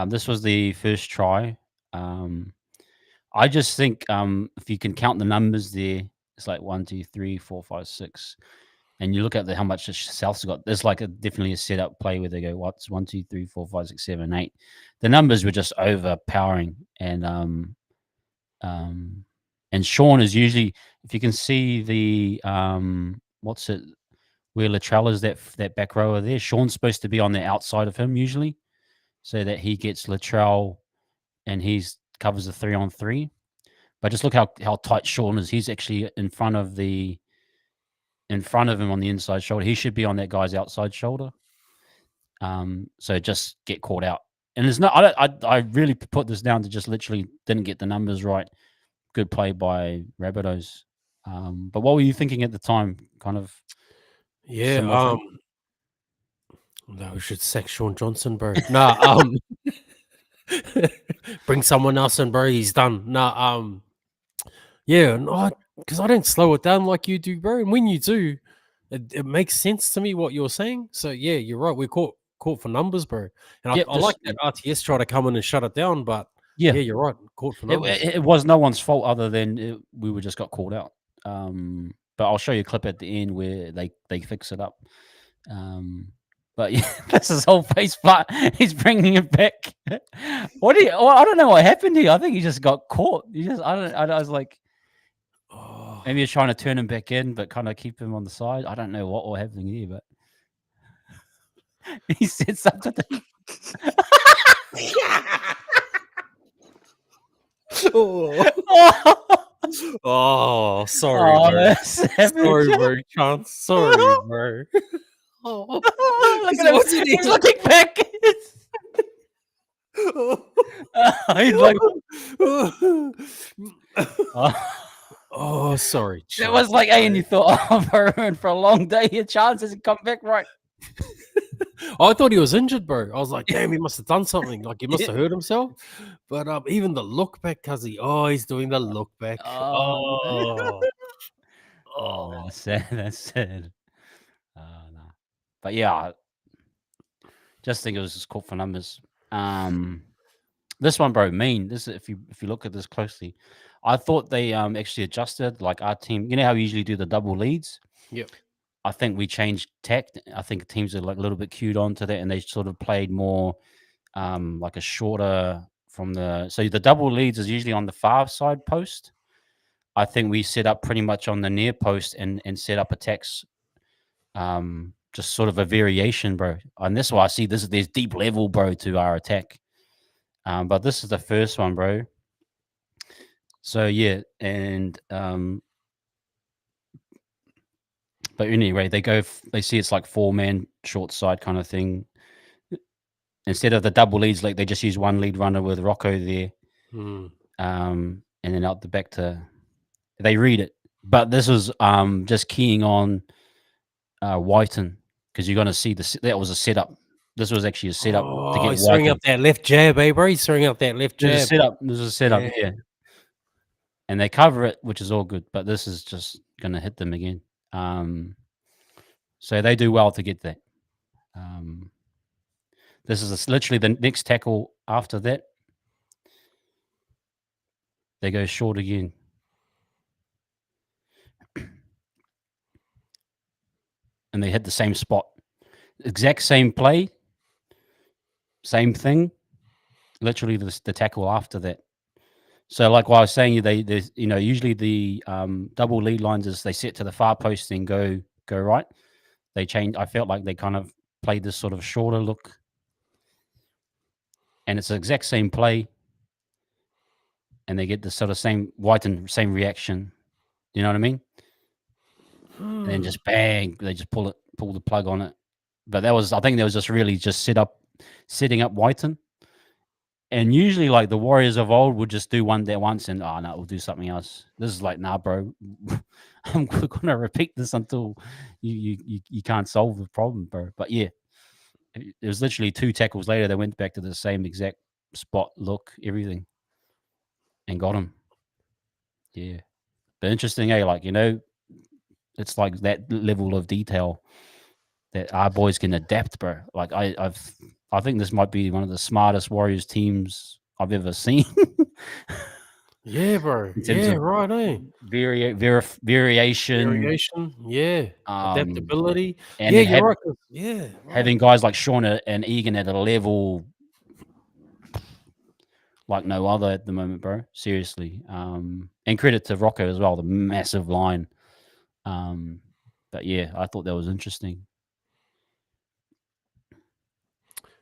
this was the first try. I just think if you can count the numbers there, it's like 1, 2, 3, 4, 5, 6. And you look at how much the South's got. There's like definitely a setup play where they go, what's 1, 2, 3, 4, 5, 6, 7, 8. The numbers were just overpowering. And Sean is usually, if you can see the what's it, where Latrell is that back rower there. Sean's supposed to be on the outside of him usually, so that he gets Latrell and he's covers the 3-on-3. But just look how tight Sean is. He's actually in front of him on the inside shoulder. He should be on that guy's outside shoulder. So just get caught out. and it's not. I really put this down to just literally didn't get the numbers right. Good play by Rabbitohs. But what were you thinking at the time? Kind of Yeah. similar thing? No, we should sack Sean Johnson, bro. Bring someone else in, bro. He's done. Yeah, no, because I don't slow it down like you do, bro. And when you do, it makes sense to me what you're saying. So yeah, you're right. We're caught for numbers, bro. And I, Yep, I like that RTS try to come in and shut it down, but yeah. yeah, you're right. Caught for It, numbers. it was no one's fault other than we were just got called out. But I'll show you a clip at the end where they fix it up. But yeah, that's his whole face part. He's bringing it back. I don't know what happened here. I think he just got caught. I was like, maybe he's trying to turn him back in, but kind of keep him on the side. I don't know what was happening here, but he said something. Oh, sorry, bro. Sorry, bro. Chance. Sorry, bro. Look at him. He's looking back. He's like, oh, sorry. It was like, hey, and you thought, bro, for a long day, your chance hasn't come back right. I thought he was injured, bro. I was like, damn, he must have done something. Like he must have hurt himself. But even the look back, Cuzzy. Oh, he's doing the look back. Oh, that's sad. That's sad. No. But yeah, just think it was just caught for numbers. This one, bro, mean. This if you look at this closely, I thought they actually adjusted. Like our team, you know how we usually do the double leads. Yep. I think we changed tact. I think teams are like a little bit cued onto that, and they sort of played more like a shorter from the. So the double leads is usually on the far side post. I think we set up pretty much on the near post and set up attacks. Just sort of a variation, bro. And this is why I see there's deep level, bro, to our attack. But this is the first one, bro. So yeah, and but anyway, they see it's like 4-man short side kind of thing. Instead of the double leads, like they just use one lead runner with Rocco there. And then out the back they read it. But this was just keying on Whiten, because you're going to see that was a setup. This was actually a setup to get he's throwing up that left jab, bro. He's throwing up that left jab. There's a setup, yeah. And they cover it, which is all good. But this is just going to hit them again. So they do well to get that. This is literally the next tackle after that. They go short again. And they hit the same spot. Exact same play. Same thing. Literally the tackle after that. So like what I was saying, they usually the double lead lines is they set to the far post and go right. They changed. I felt like they kind of played this sort of shorter look. And it's the exact same play. And they get the sort of same same reaction. You know what I mean? And then just bang, they just pull the plug on it. But I think that was just really just setting up Whiten. And usually, like the Warriors of old would just do one there once and no, we'll do something else. This is like, nah, bro, I'm gonna repeat this until you can't solve the problem, bro. But yeah, it was literally 2 tackles later. They went back to the same exact spot, look, everything, and got him. Yeah, but interesting, like it's like that level of detail that our boys can adapt, bro. Like I think this might be one of the smartest Warriors teams I've ever seen. Yeah, bro. Yeah, right, eh? Variation. Yeah. Adaptability. And yeah, you're right. Yeah. Right. Having guys like Sean and Egan at a level like no other at the moment, bro. Seriously. And credit to Rocco as well, the massive line. But yeah, I thought that was interesting.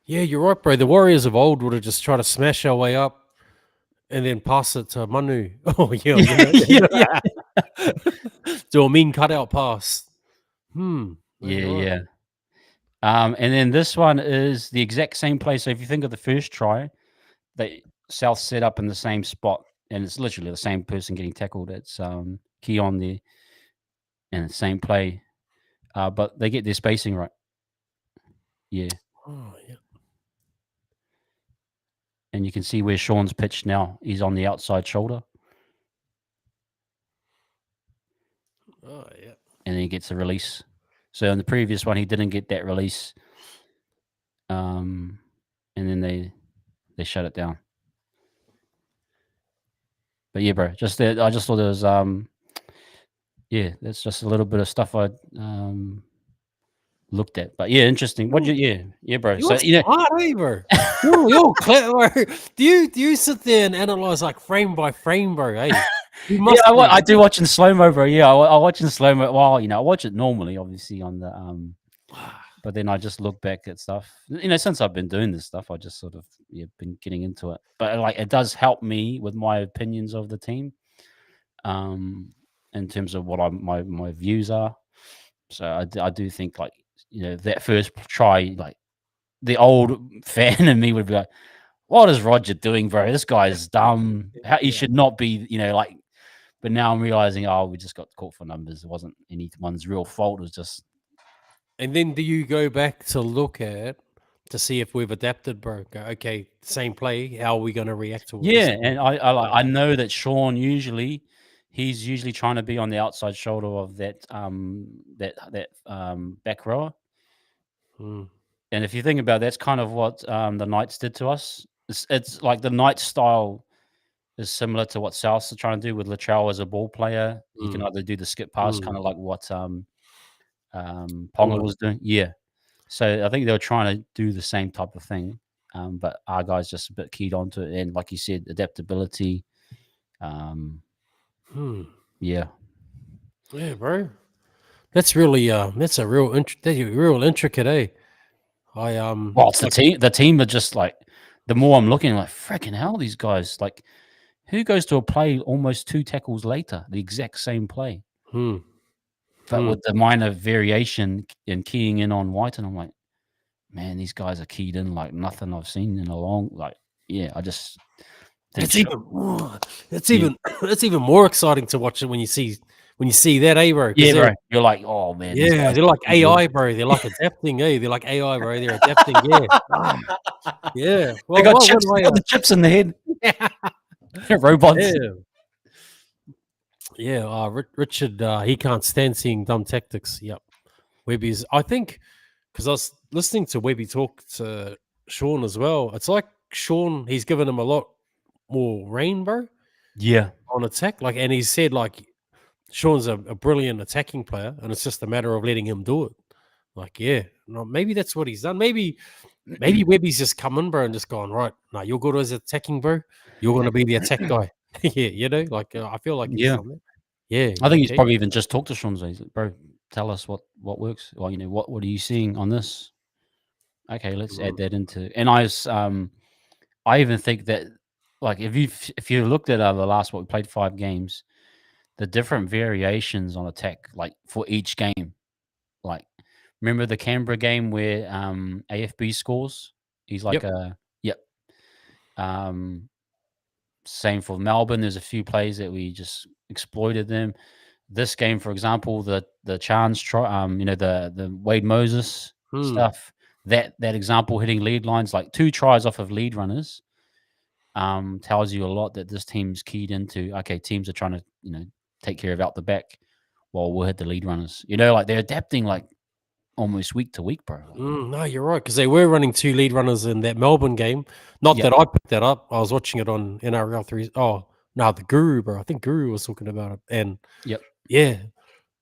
Yeah, you're right, bro. The Warriors of old would have just tried to smash our way up and then pass it to Manu. Oh, yeah. Do a mean cutout pass. Yeah. And then this one is the exact same play. So if you think of the first try, they South set up in the same spot, and it's literally the same person getting tackled. It's Keon there, and the same play, but they get their spacing right. Yeah, Oh, yeah. and you can see where Sean's pitched now. He's on the outside shoulder, Oh, yeah. and then he gets a release. So in the previous one, he didn't get that release, and then they shut it down. But yeah, bro, just that I just thought it was yeah, that's just a little bit of stuff I looked at. But yeah, interesting. What you yeah, bro. So You're smart, eh, bro? You're clever. Do you sit there and analyze like frame by frame, bro? Hey, you must. Yeah, I do watch in slow mo, bro. Yeah, I watch in slow mo. Well, I watch it normally, obviously on the but then I just look back at stuff. Since I've been doing this stuff, I just sort of been getting into it. But like, it does help me with my opinions of the team, in terms of what my views are. So I do think like that first try, like the old fan in me would be like, "What is Roger doing, bro? This guy is dumb. He should not be." Like. But now I'm realizing, we just got caught for numbers. It wasn't anyone's real fault. It was just. And then do you go back to look at to see if we've adapted, bro? Go, okay, same play. How are we going to react to it? Yeah, and I know that Sean he's usually trying to be on the outside shoulder of that back rower. Mm. And if you think about it, that's kind of what the Knights did to us. It's like the Knights style is similar to what Souths are trying to do with Latrell as a ball player. You can either do the skip pass, kind of like what Ponga was doing. Yeah. So I think they were trying to do the same type of thing, but our guys just a bit keyed onto it, and like you said, adaptability. Yeah, bro. That's really that's a real intricate, eh? Well, it's the team. The team are just like, the more I'm looking, like, freaking hell, these guys, like, who goes to a play almost 2 tackles later, the exact same play, but with the minor variation in keying in on White, and I'm like, man, these guys are keyed in like nothing I've seen in a long, like, yeah, I just. It's even more exciting to watch it when you see that, eh, bro? Yeah, bro. You're like, oh man. Yeah, they're like AI, bro. They're like adapting, eh? They're like AI, bro. They're adapting, yeah. Yeah. Well, they got chips, they got the chips in the head. Robots. Yeah. Richard, he can't stand seeing dumb tactics. Yep. Webby's, I think, because I was listening to Webby talk to Sean as well. It's like Sean, he's given him a lot more rein, bro. Yeah. On attack. Like, and he said, like, Sean's a brilliant attacking player, and it's just a matter of letting him do it. Like, yeah, no, maybe that's what he's done. Maybe Webby's just come in, bro, and just gone, right, no, you're good as attacking, bro. You're going to be the attack guy. Yeah, like, I feel like he's done that. Yeah. I think he's probably even just talked to Sean. He's like, bro, tell us what works. Well, what are you seeing on this? Okay, let's add that into. And I even think that, like, if you looked at the last, we played 5 games, the different variations on attack, like for each game, like, remember the Canberra game where AFB scores? He's like same for Melbourne. There's a few plays that we just exploited them. This game, for example, the Chance try, the Wade Moses stuff. That example, hitting lead lines, like 2 tries off of lead runners, tells you a lot that this team's keyed into. Okay, teams are trying to take care of out the back while we'll hit the lead runners. Like they're adapting like almost week to week, bro. No, you're right, because they were running 2 lead runners in that Melbourne game. Not that I picked that up. I was watching it on NRL 3. Oh, no, the Guru, bro. I think Guru was talking about it. And yeah. And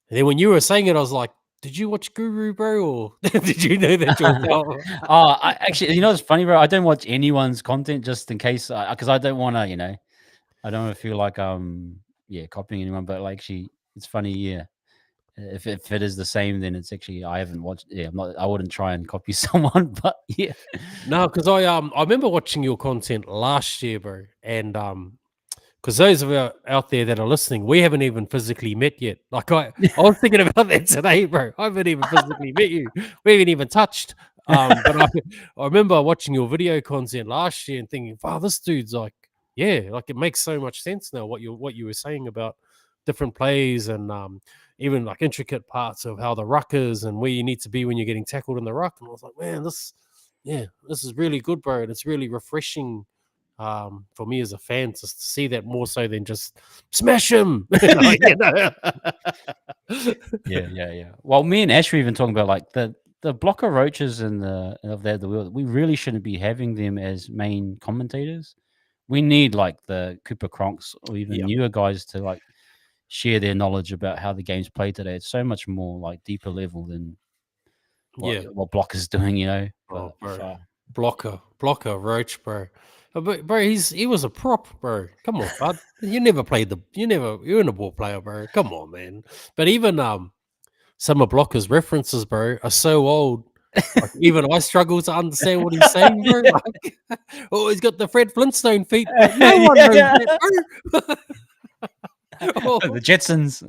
then when you were saying it, I was like, did you watch Guru, bro? Or did you know that? I actually, it's funny, bro. I don't watch anyone's content just in case, because I don't want to, I don't want to feel like copying anyone. But like, it's funny, yeah. If it is the same, then it's actually, I haven't watched. Yeah, I wouldn't try and copy someone, but yeah. No, because I remember watching your content last year, bro, and because those of you out there that are listening, we haven't even physically met yet. Like I was thinking about that today, bro. I haven't even physically met you. We haven't even touched. But I remember watching your video content last year and thinking, wow, this dude's like, yeah, like it makes so much sense now what you were saying about different plays and even like intricate parts of how the ruck is and where you need to be when you're getting tackled in the ruck. And I was like, man, this is really good, bro. And it's really refreshing for me as a fan just to see that more so than just smash him. Yeah. Well, me and Ash were even talking about like the blocker roaches and the world. We really shouldn't be having them as main commentators. We need like the Cooper Cronks or even newer guys to like share their knowledge about how the game's played today. It's so much more like deeper level than what Blocker's doing, you know. Oh, bro. Blocker roach, bro. But bro, he was a prop, bro. Come on, bud. You were a ball player, bro. Come on, man. But even some of Blocker's references, bro, are so old. Like, even I struggle to understand what he's saying, bro. Like, oh, he's got the Fred Flintstone feet. But no one knows that, bro. The Jetsons.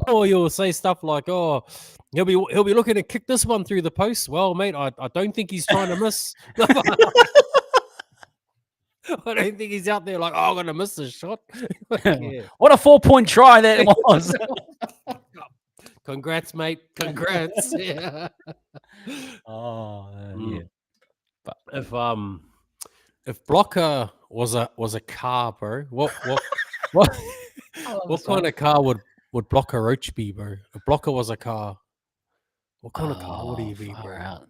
Or you'll say stuff like, "Oh, he'll be looking to kick this one through the post." Well, mate, I don't think he's trying to miss. I don't think he's out there like, "Oh, I'm gonna miss this shot." What a 4-point try that was! Congrats, mate. Congrats. Yeah. Yeah. But if Blocker was a car, bro, what kind of car would Blocker Roach be, bro? If Blocker was a car, what kind of car would he be, bro? Out.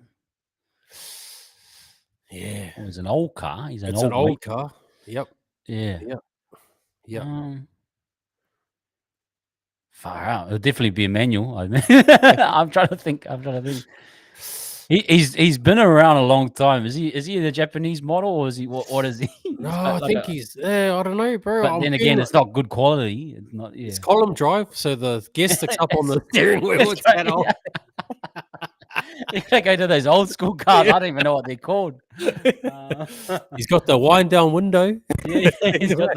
Yeah. Well, it's an old car. It's an old car. Yep. Yeah. Yeah. Far out. It'll definitely be a manual. I mean, I'm trying to think. He's been around a long time. Is he the Japanese model or is he what is he? No, I think he's I don't know, bro. But then again, it's not good quality. It's not. Yeah. It's column drive, so the gear sticks up on the steering wheel. It's that old. You gotta go to those old school cars. I don't even know what they're called. He's got the wind down window. Yeah, he's got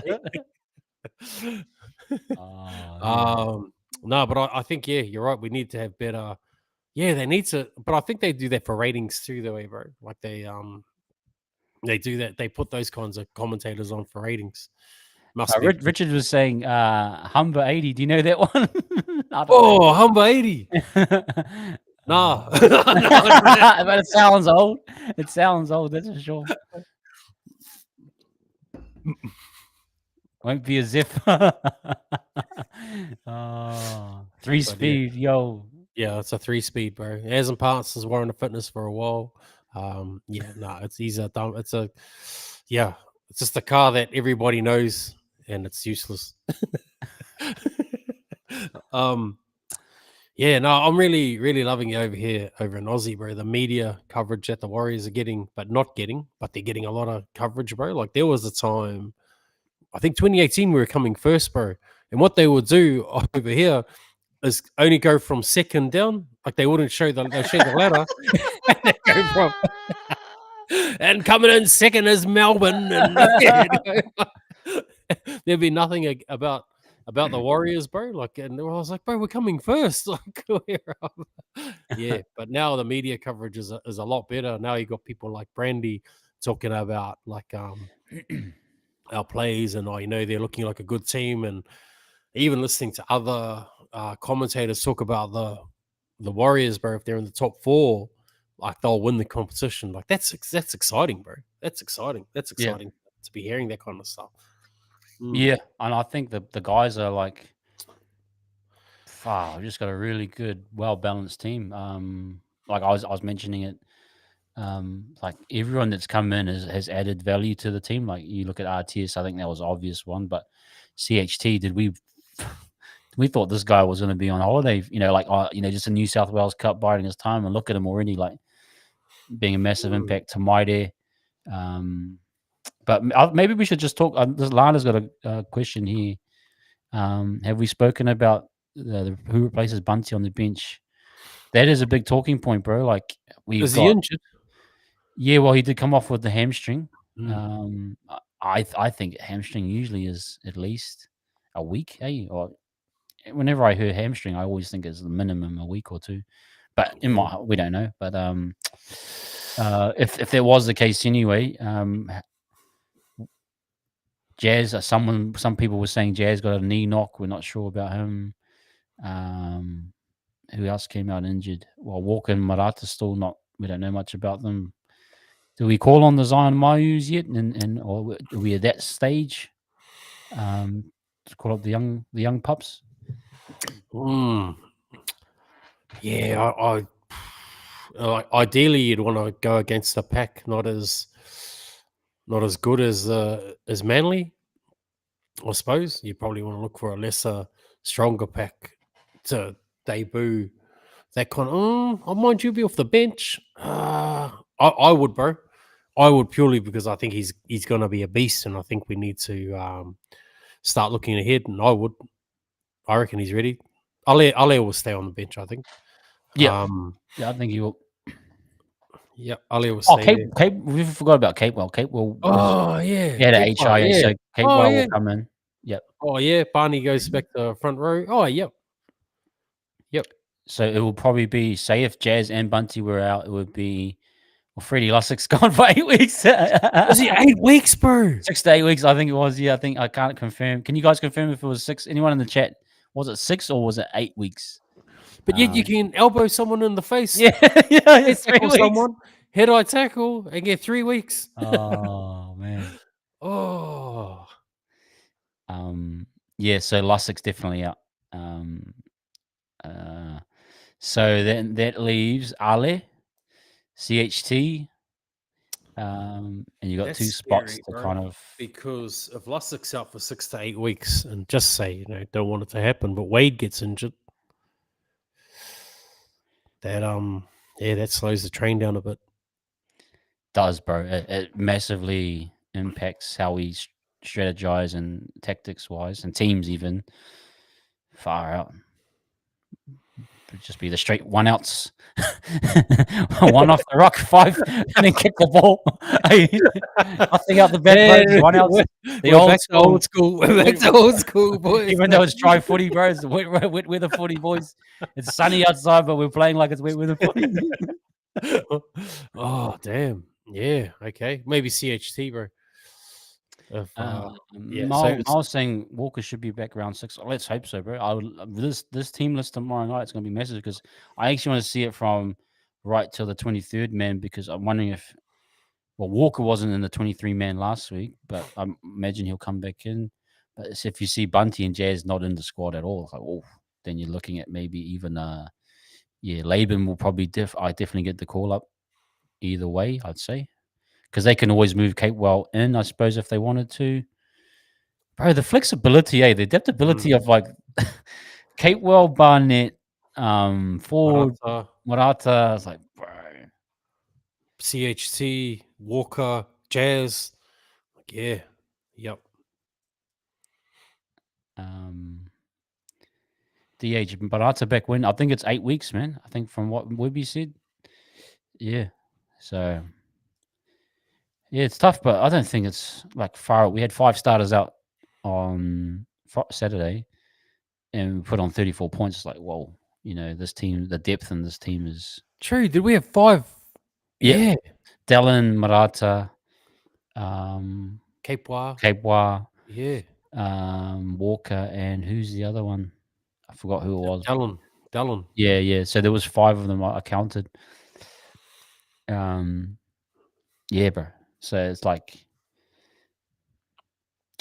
no, but I think you're right. We need to have better. Yeah, they need to, but I think they do that for ratings too, though, bro. Like they do that. They put those kinds of commentators on for ratings. Richard was saying Humber 80. Do you know that one? Humber 80. Nah. But it sounds old. It sounds old, that's for sure. Won't be a zip. 3-speed, yo. Yeah, it's a 3-speed, bro. It hasn't passed as Warren of Fitness for a while. It's just a car that everybody knows and it's useless. I'm really, really loving it over here over in Aussie, bro. The media coverage that the Warriors are getting, but they're getting a lot of coverage, bro. Like there was a time, I think 2018 we were coming first, bro. And what they would do over here is only go from second down. Like they wouldn't show the ladder. And coming in second is Melbourne. And there'd be nothing about the Warriors, bro. Like, and I was like, bro, we're coming first. Like, yeah. But now the media coverage is a lot better. Now you got people like Brandy talking about like our plays, and they're looking like a good team, and even listening to other commentators talk about the Warriors, bro. If they're in the top 4, like they'll win the competition. Like that's exciting, bro. That's exciting. That's exciting to be hearing that kind of stuff. Yeah, and I think the guys are like, we've just got a really good, well balanced team. Like I was mentioning it. Like everyone that's come in has added value to the team. Like you look at RTS, I think that was an obvious one, but CHT, we thought this guy was going to be on holiday, just a New South Wales Cup biding his time, and look at him already, like being a massive impact to my day. But maybe we should just talk. Lana's got a question here. Have we spoken about who replaces Bunty on the bench? That is a big talking point, bro. Like he injured? Yeah, well, he did come off with the hamstring. I think hamstring usually is at least a week. Hey, or whenever I hear hamstring, I always think it's the minimum a week or two. But we don't know. But if there was the case anyway, Jazz, some people were saying Jazz got a knee knock. We're not sure about him. Who else came out injured? Well, Walker and Marata still not. We don't know much about them. Do we call on the Zion Mayus yet? And or are we at that stage? To call up the young pups. Yeah, ideally you'd want to go against the pack, not as good as Manly. I suppose you probably want to look for a lesser, stronger pack to debut. That kind of, I mind you be off the bench. I would, bro. I would, purely because I think he's going to be a beast, and I think we need to start looking ahead. And I reckon he's ready. Ale will stay on the bench, I think. Yeah, I think he will. Yeah, Ale will stay. Cape. We forgot about Capewell. Capewell. Yeah, He had an HIA, so Capewell will come in. Yep. Oh yeah, Barney goes back to front row. Oh yep. So it will probably be, say, if Jazz and Bunty were out, it would be, well, Freddie Lussick's gone for 8 weeks. Was it 8 weeks, bro? 6 to 8 weeks, I think it was. Yeah, I can't confirm. Can you guys confirm if it was 6? Anyone in the chat? Was it 6 or was it 8 weeks? But yet you can elbow someone in the face. Yeah, it's 3 tackle weeks. someone, head-eye tackle, and get 3 weeks. Oh man. Oh. Yeah. So Lussick's definitely out. So then that leaves Ale, CHT, and you got That's 2 spots scary, to bro. kind of. Because if Lussick's out for 6 to 8 weeks, and just say, don't want it to happen, but Wade gets injured, that slows the train down a bit. Does, bro. It massively impacts how we strategize and tactics wise, and teams even. Far out. It'd just be the straight 1 outs, 1 off the rock, 5, and then kick the ball. Nothing out the bed, bro. 1 outs. The old school. We're back to old school, boys. Even though it's dry footy, bro, it's wet weather footy, boys. It's sunny outside, but we're playing like it's wet weather footy. Oh, damn. Yeah. Okay. Maybe CHT, bro. Miles saying Walker should be back around 6. Let's hope so, bro. This team list tomorrow night is going to be massive, because I actually want to see it from right till the 23rd man, because I'm wondering if, well, Walker wasn't in the 23 man last week, but I imagine he'll come back in. But if you see Bunty and Jazz not in the squad at all, like, then you're looking at maybe even Laban will probably I definitely get the call up either way, I'd say. Because they can always move Capewell in, I suppose, if they wanted to. Bro, the flexibility, the adaptability of like Capewell, Barnett, Ford, Marata. I was like, bro. CHT, Walker, Jazz. Yeah. Yep. DH, Marata back when? I think it's 8 weeks, man. I think from what Webby said. Yeah. So. Yeah, it's tough, but I don't think it's like far. We had 5 starters out on Saturday, and we put on 34 points. It's like, whoa, this team, the depth in this team is true. Did we have 5? Yeah. Dallin, Marata, Capewell. Yeah. Walker, and who's the other one? I forgot who it was. Dallin. Yeah. So there was 5 of them I counted. Yeah, bro. So it's like,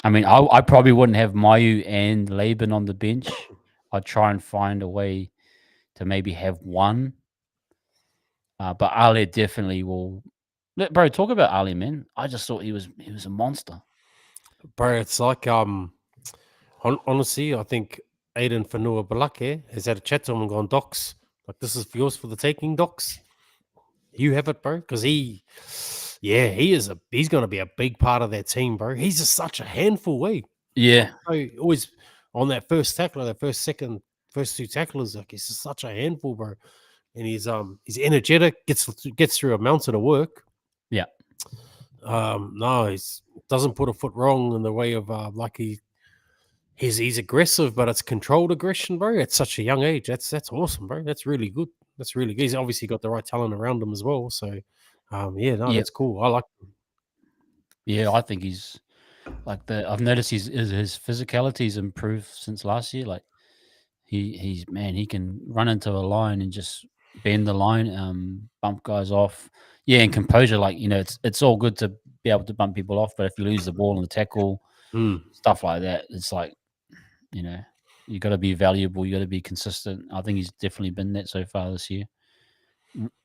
I mean, I probably wouldn't have Mayu and Laban on the bench. I'd try and find a way to maybe have one. But Ali definitely will. Bro, talk about Ali, man. I just thought he was a monster. Bro, it's like honestly, I think Aiden Fanua Balake has had a chat to him and gone, Docs, like, this is yours for the taking, Docs. You have it, bro, because he's going to be a big part of that team, bro. He's just such a handful, Yeah. Always on that first tackler, first 2 tacklers, like, he's just such a handful, bro. And he's energetic, gets through a mountain of work. Yeah. No, he doesn't put a foot wrong in the way of like he's aggressive, but it's controlled aggression, bro. At such a young age, that's awesome, bro. That's really good. That's really good. He's obviously got the right talent around him as well. So, yeah, no, Yeah, that's cool. I like him. yeah. I think he's like the. I've noticed his physicality's improved since last year. Like he's man, he can run into a line and just bend the line, bump guys off. Yeah, and composure. Like it's all good to be able to bump people off, but if you lose the ball in the tackle, Mm, stuff like that, it's like you know you got to be valuable. You got to be consistent. I think he's definitely been that so far this year.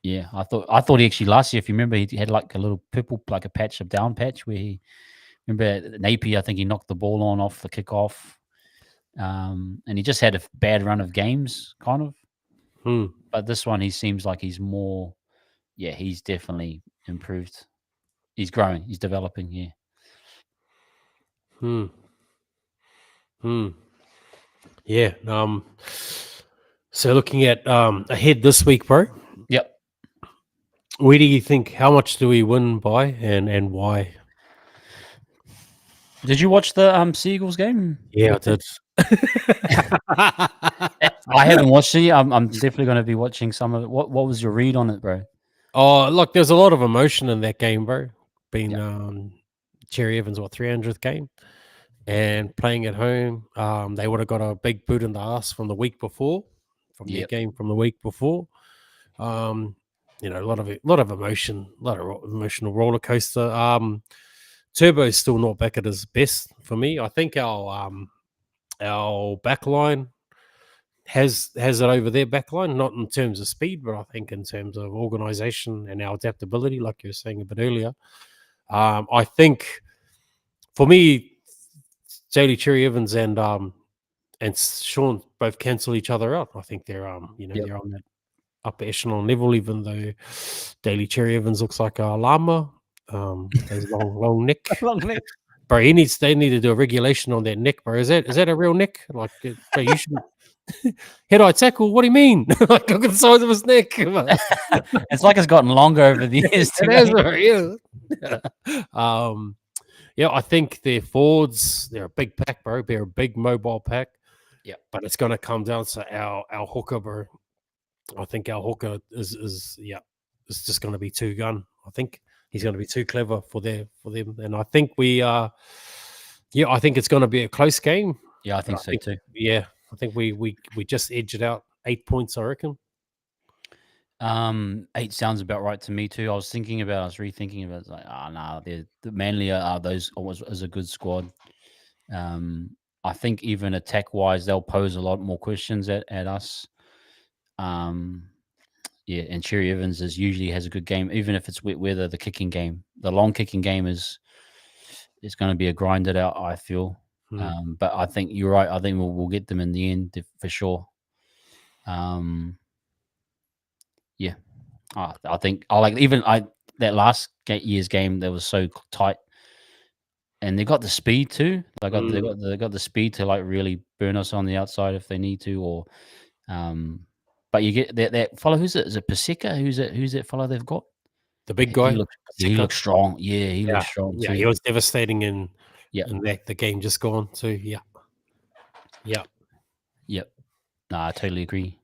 Yeah, I thought he actually last year, if you remember, he had like a little purple, like a patch of down patch where he remember an AP. I think he knocked the ball on off the kickoff, and he just had a bad run of games, kind of. mm, But this one, he seems like he's more. Yeah, he's definitely improved. He's growing. He's developing. Yeah. mm, mm. Yeah. So looking at ahead this week, bro. Yep. Where do you think? How much do we win by, and why? Did you watch the Seagulls game? Yeah, I did. I haven't watched it yet. I'm definitely going to be watching some of it. What was your read on it, bro? Oh, look, there's a lot of emotion in that game, bro. Being Yeah. Cherry Evans' 300th game, and playing at home, they would have got a big boot in the ass from the week before, from their Yep. game from the week before. A lot of emotion, a lot of emotional roller coaster. Turbo's still not back at his best for me. I think our back line has it over their back line, not in terms of speed, but I think in terms of organization and our adaptability, like you were saying a bit earlier. I think for me, Jaylee Cherry Evans and Sean both cancel each other out. I think they're Yep. they're on that upper echelon level, even though Daly Cherry Evans looks like a llama with those long neck. Bro, they need to do a regulation on that neck, bro. Is that a real neck? Like, bro, you should head-eye tackle. What do you mean? Like, look at the size of his neck. It's like it's gotten longer over the years. It is, bro, yeah. Yeah, I think their forwards, they're a big pack, bro. They're a big mobile pack. Yeah. But it's gonna come down to our hooker, bro. I think our hooker is just gonna be too gun. I think he's gonna be too clever for them. And I think I think it's gonna be a close game. Yeah, I think so too. Yeah. I think we just edged it out 8 points, I reckon. 8 sounds about right to me too. I was rethinking about it. It's like, no, the Manly is a good squad. I think even attack wise, they'll pose a lot more questions at us. Yeah, and Cherry Evans usually has a good game, even if it's whether the kicking game, the long kicking game is going to be a grinded out. I feel, but I think you're right. I think we'll get them in the end for sure. Yeah, I think that last year's game that was so tight, and they got the speed too. They got the speed to like really burn us on the outside if they need to, or But you get that fellow. Who's it? Is it Paseka? Who's that fellow they've got? The big guy. He looks strong. Yeah, he looks strong Yeah, too. he was devastating in Yeah. the game just gone too. Yeah. Yeah. Yep. No, I totally agree.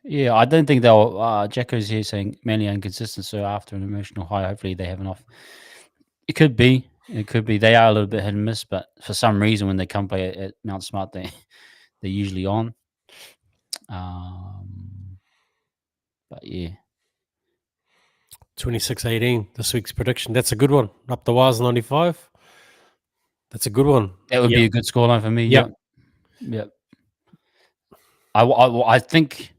Yeah, I don't think they'll. Jacko's here saying Manly inconsistent, so after an emotional high, hopefully they have enough. It could be. They are a little bit hit and miss, but for some reason, when they come play at Mount Smart, they're usually on. But yeah. 26-18, this week's prediction. That's a good one. Up the wires 95. That's a good one. That would be a good scoreline for me. Yep. Yep. I think.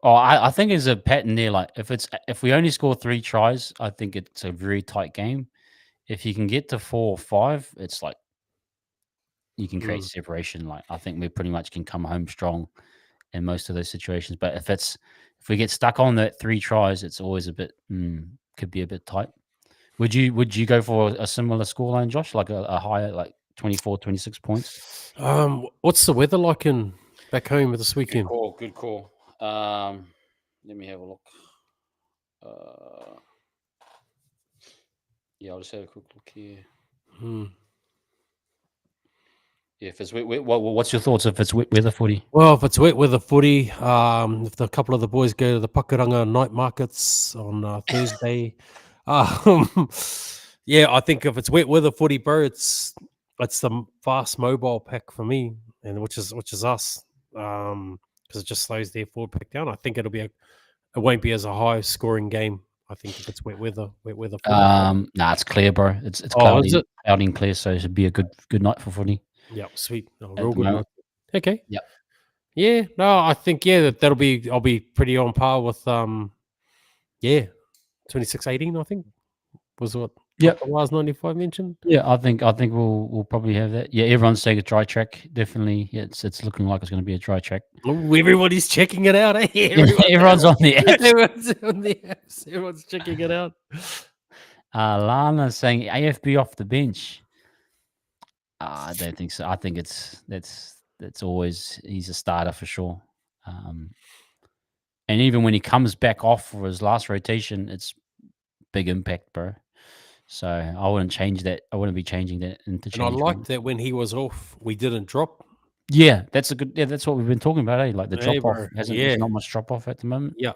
Oh, I think there's a pattern there. Like if we only score 3 tries, I think it's a very tight game. If you can get to 4 or 5, it's like you can create separation. Like I think we pretty much can come home strong in most of those situations. But if we get stuck on that 3 tries, it's always a bit could be a bit tight. Would you go for a similar scoreline, Josh? Like a higher, like 24, 26 points? What's the weather like back home this weekend? Good call. Let me have a look. Yeah, I'll just have a quick look here. Hmm. Yeah, if it's what's your thoughts if it's wet weather footy? Well, if it's wet weather footy, if a couple of the boys go to the Pakuranga night markets on Thursday, um, yeah, I think if it's wet weather footy, bro, it's the fast mobile pack for me, and which is us, because it just slows their forward pack down. I think it won't be as a high scoring game. I think if it's wet weather footy. Nah, it's clear, bro. It's Oh, is it? cloudy and clear, so it should be a good night for footy. Yeah, sweet. Oh, At real the good. moment. Okay. Yep. Yeah. No, I think that'll be. I'll be pretty on par with 26-18. I think was what. Yep. The last 95 mentioned. Yeah, I think we'll probably have that. Yeah, everyone's saying a dry track. Definitely, yeah, it's looking like it's going to be a dry track. Ooh, everybody's checking it out. Eh? Everyone's on the apps. Everyone's on the apps. Everyone's checking it out. Lana's saying AFB off the bench. I don't think so. I think that's always he's a starter for sure. And even when he comes back off for his last rotation, it's big impact, bro. So I wouldn't change that. I wouldn't be changing that interchange. And I liked that when he was off, we didn't drop. Yeah, that's a good. Yeah, that's what we've been talking about. Like the drop off hasn't. Yeah. There's not much drop off at the moment. Yeah.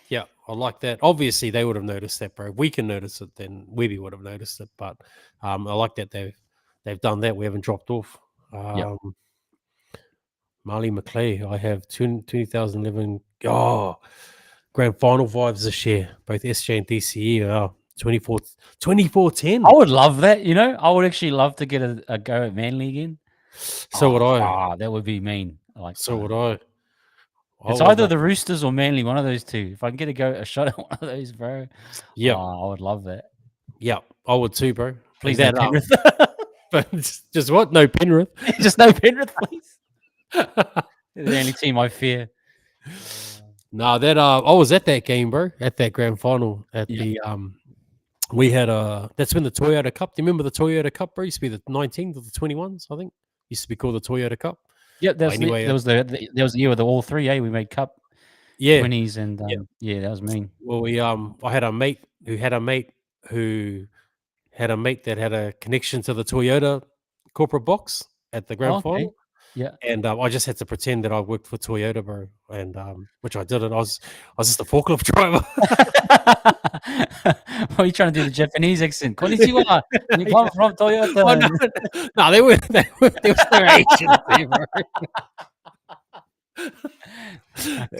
Yeah, I like that. Obviously, they would have noticed that, bro. If we can notice it, then Webby would have noticed it. But I like that they've done that. We haven't dropped off. Marley McClay, I have 2011 grand final vibes this year, both SJ and DCE. 24-10. I would love that. You know, I would actually love to get a go at Manly again. So would I. That would be mean. So would I. It's either the Roosters or Manly, one of those two. If I can get a shot at one of those, bro. Yeah, I would love that. Yeah, I would too, bro. Please, that Penrith. But just what? No Penrith. Just no Penrith, please. They're the only team I fear. No, that I was at that game, bro. At that grand final at the we had that's when the Toyota Cup. Do you remember the Toyota Cup, bro? It used to be the 19th or the 21s, I think. Used to be called the Toyota Cup. Yep, there was the year with all three. We made Cup. Yeah, 20s and that was mean. Well, I had a mate who had a mate that had a connection to the Toyota corporate box at the grand final. Yeah, and I just had to pretend that I worked for Toyota, bro, and which I didn't. I was just a forklift driver. What are you trying to do, the Japanese accent? Konnichiwa. You come from Toyota. Oh, no, they were Asian, bro.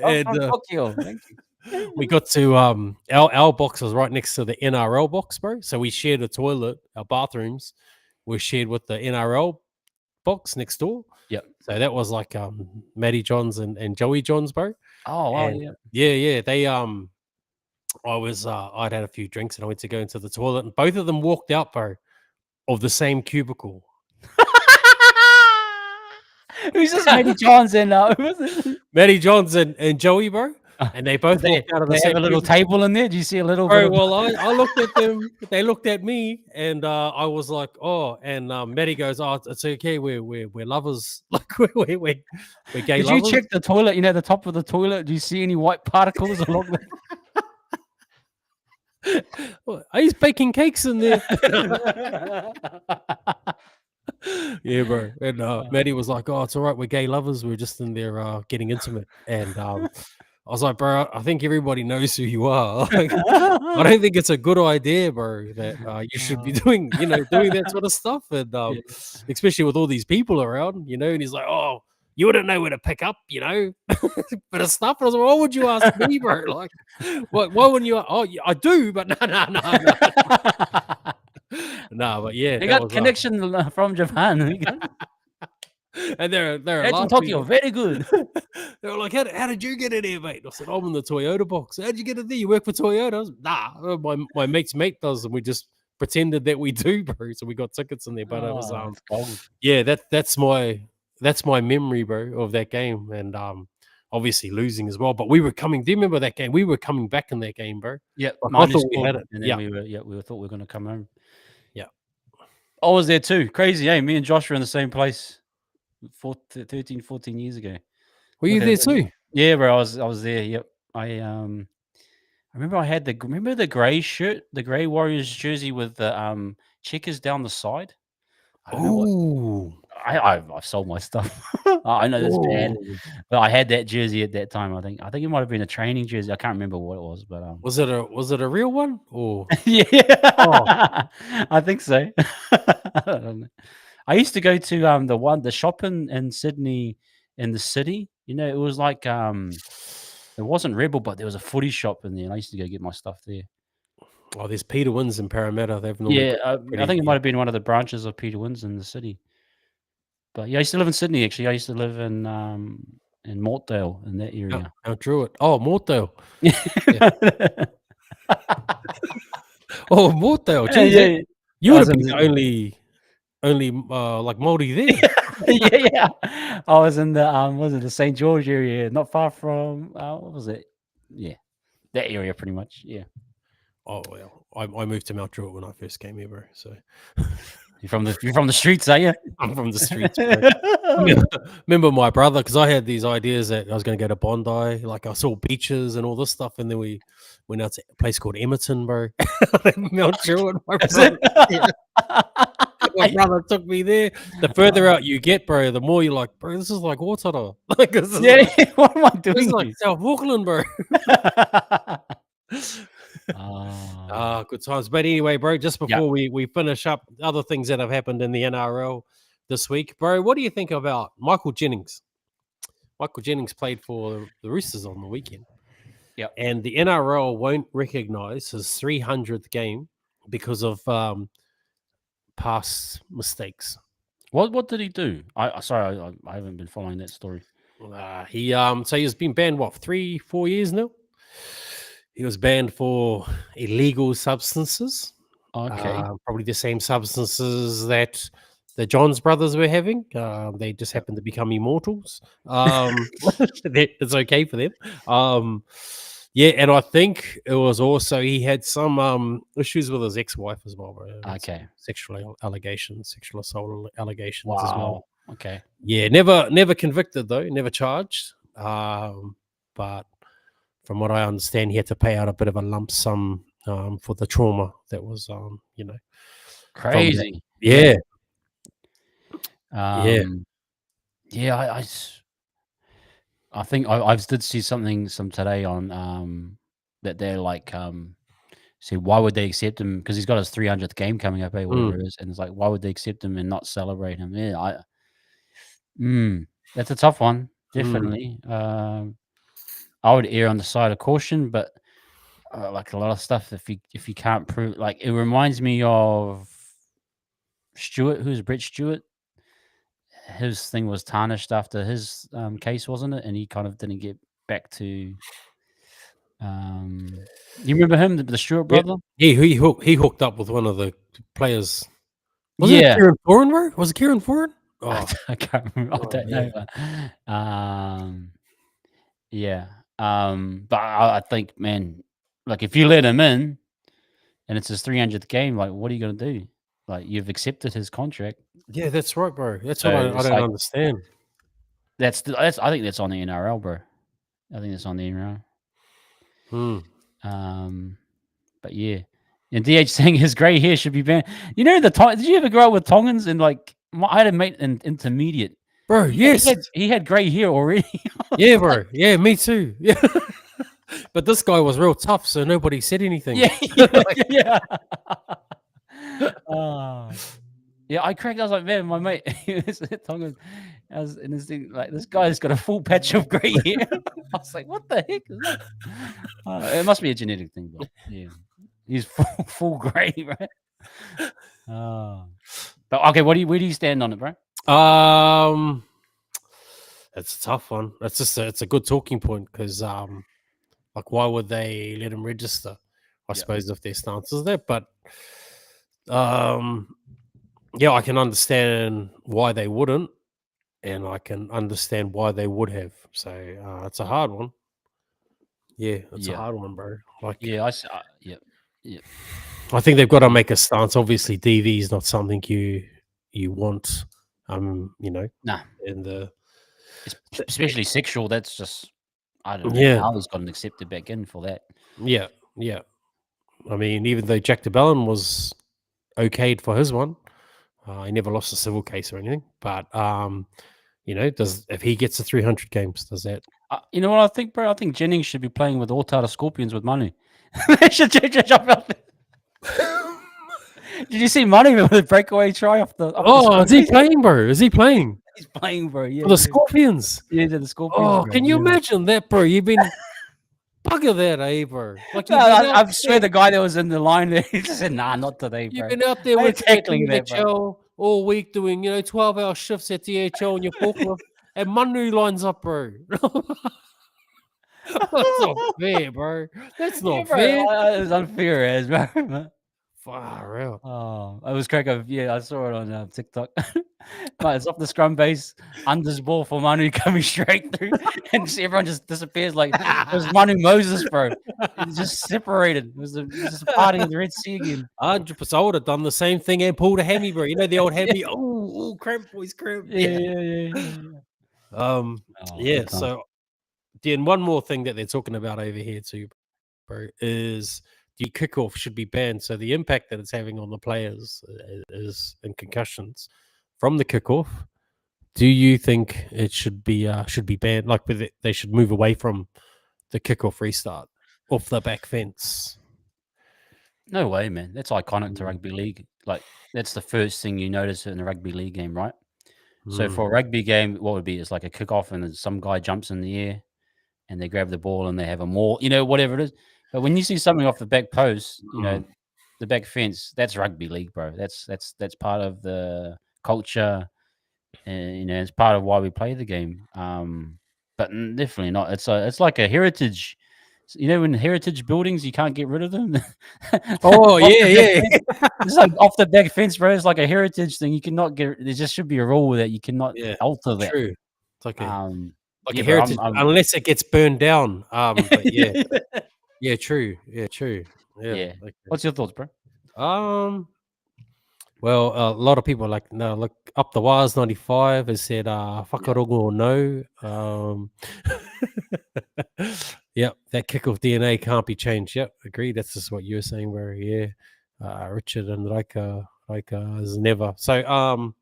And Tokyo. Thank you. We got to our box was right next to the NRL box, bro. So we shared a toilet. Our bathrooms were shared with the NRL box next door. Yep. So that was like Matty Johns and Joey Johns, bro. Oh wow, and, yeah. They I'd had a few drinks and I went to go into the toilet and both of them walked out, bro, of the same cubicle. Who's this Matty Johns and Matty Johns and Joey, bro? And they both walked out of the same. They have a little table in there. Do you see a little? Bro, well, I looked at them. They looked at me, and I was like, "Oh." And Matty goes, "Oh, it's okay. We're lovers. Like we're gay lovers." Did you check the toilet? You know, the top of the toilet. Do you see any white particles along there? Are you baking cakes in there? Yeah, bro. And Matty was like, "Oh, it's all right. We're gay lovers. We're just in there getting intimate." And I was like, "Bro, I think everybody knows who you are. Like, I don't think it's a good idea, bro, that you should be doing that sort of stuff, and especially with all these people around, And he's like, "Oh, you wouldn't know where to pick up, bit of stuff." And I was like, "Why would you ask me, bro? Like, why wouldn't you? Oh, I do, but no." No, but yeah, they got connection from Japan. And they're from Tokyo, very good. They were like, how did you get in here, mate? I said, I'm in the Toyota box. How'd you get in there? You work for Toyota? I was like, nah, my mate's mate does, and we just pretended that we do, bro. So we got tickets in there, but it was that's my memory, bro, of that game, and obviously losing as well. But we were coming. Do you remember that game? We were coming back in that game, bro. Yeah, I thought we had it. And then we thought we were going to come home. Yeah, I was there too. Crazy, hey? Me and Josh were in the same place 13, 14 years ago. Were you there too? Yeah, bro. I was there. Yep. I remember I had remember the grey shirt, the grey Warriors jersey with the checkers down the side. I don't know what. Oh, I've sold my stuff. I know that's bad, oh. but I had that jersey at that time. I think it might have been a training jersey. I can't remember what it was, but Was it a real one? Or oh, yeah, I think so. I don't know. I used to go to the shop in Sydney in the city. You know, it was like it wasn't Rebel, but there was a footy shop in there, and I used to go get my stuff there. oh, there's Peter Wins in Parramatta. They've normally Yeah, got I pretty. think it might have been one of the branches of Peter Wins in the city. But yeah, I used to live in Sydney actually. I used to live in Mortdale in that area. Mount Druitt. Oh, Mortdale. Yeah. Yeah. Oh, Mortdale. Yeah, Geez, yeah. you I would was have in been the only like Māori there. yeah. I was in the was it the St. George area, not far from what was it? Yeah, that area pretty much. Yeah. Oh well, I moved to Mount Druitt when I first came here, bro. So You're from the streets, are you? I'm from the streets, bro. Remember my brother, because I had these ideas that I was going to go to Bondi. Like I saw beaches and all this stuff, and then we went out to a place called Emerton, bro. Mount Druitt. Is it? My brother took me there. The further out you get, bro, the more you're like, bro, this is like Waitara. Like this is Yeah, like, what am I this is doing like here? South Auckland, bro. Ah, Good times. But anyway, bro, just yeah. before we finish up, other things that have happened in the NRL this week, bro. What do you think about Michael Jennings? Michael Jennings played for the Roosters on the weekend. Yep. And the NRL won't recognise his 300th game because of past mistakes. What did he do? Sorry, I haven't been following that story. He has been banned 3-4 years now. He was banned for illegal substances. Okay. Probably the same substances that the Johns brothers were having. They just happened to become immortals. It's okay for them. Yeah, and I think it was also he had some issue with his ex-wife as well, bro. Okay. Sexual assault allegations as well. Wow. Okay. Yeah, never convicted though, never charged. But from what I understand, he had to pay out a bit of a lump sum for the trauma that was, Crazy. Yeah. Yeah. I think I did see some today on that they're like see why would they accept him because he's got his 300th game coming up, whatever it is, and it's like why would they accept him and not celebrate him? Yeah, that's a tough one, definitely. I would err on the side of caution, but like a lot of stuff, if you can't prove, like it reminds me of Stewart, who's Brett Stewart. His thing was tarnished after his case, wasn't it? And he kind of didn't get back to. You remember him, the Stewart brother? Yeah, he hooked up with one of the players. Was Yeah. it Kieran Foran, bro? Was it Kieran Foran? I can't remember. I don't know. Yeah. But I think, man, like if you let him in and it's his 300th game, like what are you going to do? Like you've accepted his contract. Yeah, that's right, bro. That's So what I it's don't like- understand. That's I think that's on the NRL, bro. I think that's on the NRL. But yeah. And DH saying his grey hair should be banned. You know did you ever grow up with Tongans and like I had a mate in intermediate. Bro, yes. He had grey hair already. Yeah, bro. Yeah, me too. Yeah. But this guy was real tough, so nobody said anything. Yeah. Yeah, I cracked. I was like, man, my mate, he was Tongan, in this thing, like this guy's got a full patch of grey hair. I was like, what the heck is that? It must be a genetic thing, but yeah, he's full grey, right? But okay, where do you stand on it, bro? It's a tough one. It's a good talking point because like why would they let him register? I suppose if their stance is that, but yeah, I can understand why they wouldn't, and I can understand why they would have. So it's a hard one. Yeah, it's a hard one, bro. Like, yeah, I think they've got to make a stance. Obviously, DV is not something you want. Nah, in the especially sexual. That's just I don't know Yeah. how he's gotten accepted back in for that. yeah. Yeah. I mean, even though Jack DeBellin was okayed for his one, he never lost a civil case or anything. But if he gets to 300 games, does that? You know what I think, bro? I think Jennings should be playing with Ortara Scorpions with Manu. They should jump out. Did you see Manu with a breakaway try off the? Is he playing, bro? Is he playing? He's playing, bro. Yeah, For the Scorpions. Yeah, the Scorpions. Oh, bro. can you imagine that, bro? You've been bugger that, bro? Like I swear the guy that was in the line there, he just said, "Nah, not today, bro." You've been out there with tackling that, bro. all week doing 12-hour shifts at DHL on your forklift, and Manu lines up, bro. That's not fair, bro. That's not fair. It was unfair, as bro. Far out. Oh, it was crack of I saw it on TikTok. But it's off the scrum base, unders ball for Manu coming straight through, and everyone just disappears like it was Manu Moses, bro. It just separated. It was just a party in the Red Sea again. 100%. I would have done the same thing and pulled a hammy, bro. You know the old hammy. Oh, cramp, boys, cramp. Yeah. So, then one more thing that they're talking about over here too, bro, is the kickoff should be banned. So the impact that it's having on the players is in concussions from the kickoff. Do you think it should be banned? Like they should move away from the kickoff restart off the back fence. No way, man. That's iconic to rugby league. Like that's the first thing you notice in a rugby league game, right? So for a rugby game, what would be? It's like a kickoff, and then some guy jumps in the air, and they grab the ball, and they have a maul, whatever it is. But when you see something off the back post, the back fence, that's rugby league, bro. That's part of the culture, and it's part of why we play the game. But definitely not. It's like a heritage. In heritage buildings, you can't get rid of them. Oh yeah. It's like off the back fence, bro. It's like a heritage thing. You cannot get. There just should be a rule that you cannot alter that. True. It's like a Yeah, heritage, unless it gets burned down. But yeah, yeah, true. Yeah, true. Yeah. Okay. What's your thoughts, bro? Well, a lot of people look up the wires 95 has said whakarongo or no. Yep, that kickoff DNA can't be changed. Yep, agreed. That's just what you were saying, bro. Yeah. Richard and Raika is never. So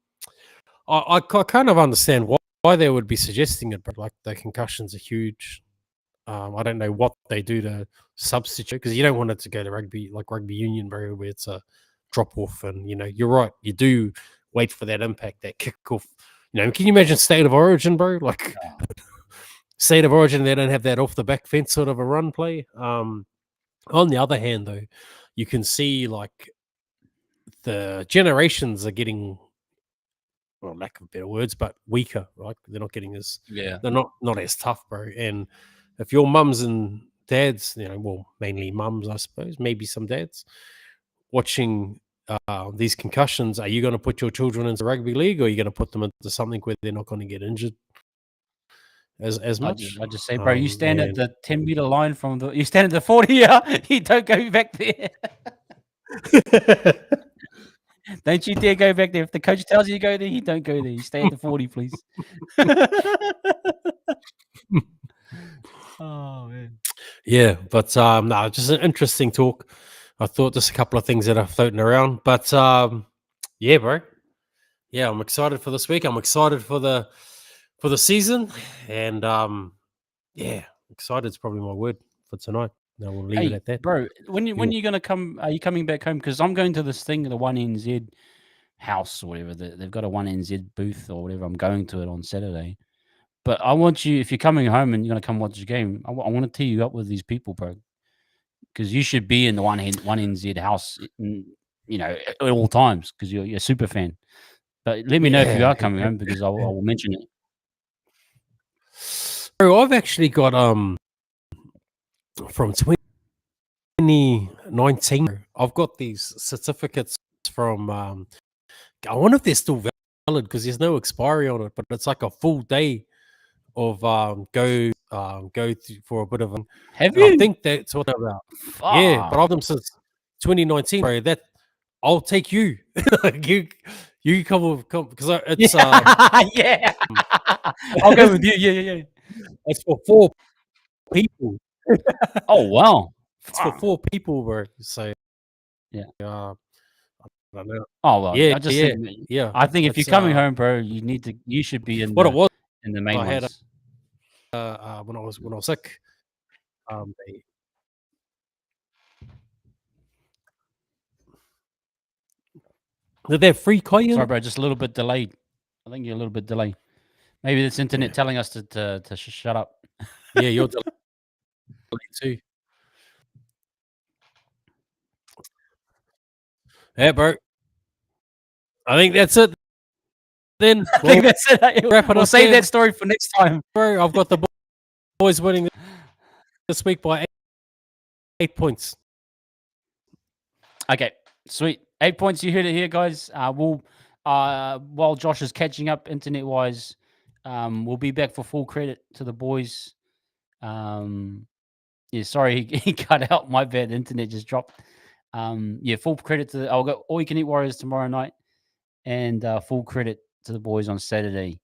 I kind of understand why they would be suggesting it, but like the concussions are huge. I don't know what they do to substitute, because you don't want it to go to rugby union, bro, where it's a drop off. And you're right, you do wait for that impact, that kickoff. Can you imagine State of Origin, bro? Like State of Origin, they don't have that off the back fence sort of a run play. On the other hand, though, you can see like the generations are getting, well, lack of better words, but weaker, right? They're not getting as they're not as tough, bro. And if your mums and dads, well, mainly mums, I suppose, maybe some dads, watching these concussions, are you going to put your children into rugby league, or are you going to put them into something where they're not going to get injured as much? I just say, bro, you stand at the 10-meter line you stand at the 40, you don't go back there. Don't you dare go back there. If the coach tells you to go there, you don't go there. You stay at the 40, please. Oh, man. Yeah, but no, just an interesting talk. I thought just a couple of things that are floating around. But yeah, bro. Yeah, I'm excited for this week. I'm excited for the season. And yeah, excited is probably my word for tonight. No, we'll leave it at that. Bro, when are you gonna come? Are you coming back home? Because I'm going to this thing, the 1NZ house or whatever. They've got a 1NZ booth or whatever. I'm going to it on Saturday. But I want you, if you're coming home and you're gonna come watch the game, I want to tee you up with these people, bro. Because you should be in the 1NZ house, at all times, because you're a super fan. But let me know if you are coming home, because I will mention it. Bro, I've actually got from 2019, I've got these certificates from I wonder if they're still valid, because there's no expiry on it, but it's like a full day of go through for a bit of Have you? I think that's what I'm about. Yeah, but I've done since 2019, bro. That I'll take you. you come because it's yeah. I'll go with you. Yeah. It's for 4 people. Oh wow, It's for 4 people, bro. So Yeah. I don't know. Oh well, Yeah, I just yeah, think yeah. I think if you're It's coming home, bro, you should be in what it was. the main I had ones. when I was sick. Did they have free koi? Sorry, bro, just a little bit delayed. I think you're a little bit delayed. Maybe this internet telling us to shut up. Yeah, you're delayed too. Yeah, bro. I think that's it. Then I think that's it. wrap it We'll up save there, that story for next time. bro. I've got the boys winning this week by 8 points. Okay, sweet. 8 points. You heard it here, guys. We'll while Josh is catching up internet wise, we'll be back for full credit to the boys. Yeah, sorry, he cut out. My bad. The internet just dropped. Yeah, full credit to I'll go all you can eat warriors tomorrow night, and full credit to the boys on Saturday.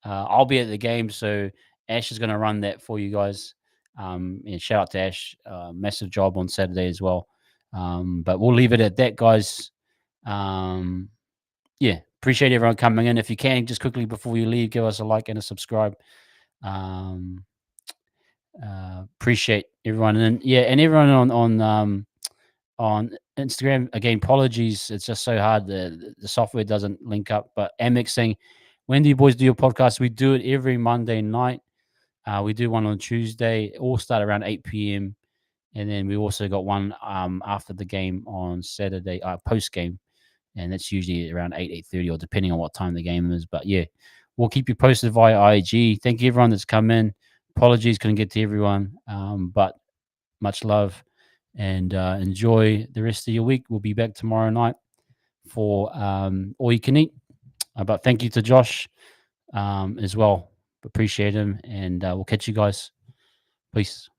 I'll be at the game, so Ash is going to run that for you guys. And shout out to Ash, massive job on Saturday as well. But we'll leave it at that, guys. Yeah, appreciate everyone coming in. If you can, just quickly before you leave, give us a like and a subscribe. Appreciate everyone, and yeah, and everyone on Instagram. Again, apologies. It's just so hard. The software doesn't link up. But Amex saying, when do you boys do your podcast? We do it every Monday night. We do one on Tuesday. All start around 8 p.m. And then we also got one after the game on Saturday, post game. And that's usually around 8:30 or depending on what time the game is. But yeah, we'll keep you posted via IG. Thank you everyone that's come in. Apologies, couldn't get to everyone. But much love and enjoy the rest of your week. We'll be back tomorrow night for all you can eat. But thank you to Josh as well. Appreciate him. And we'll catch you guys. Peace.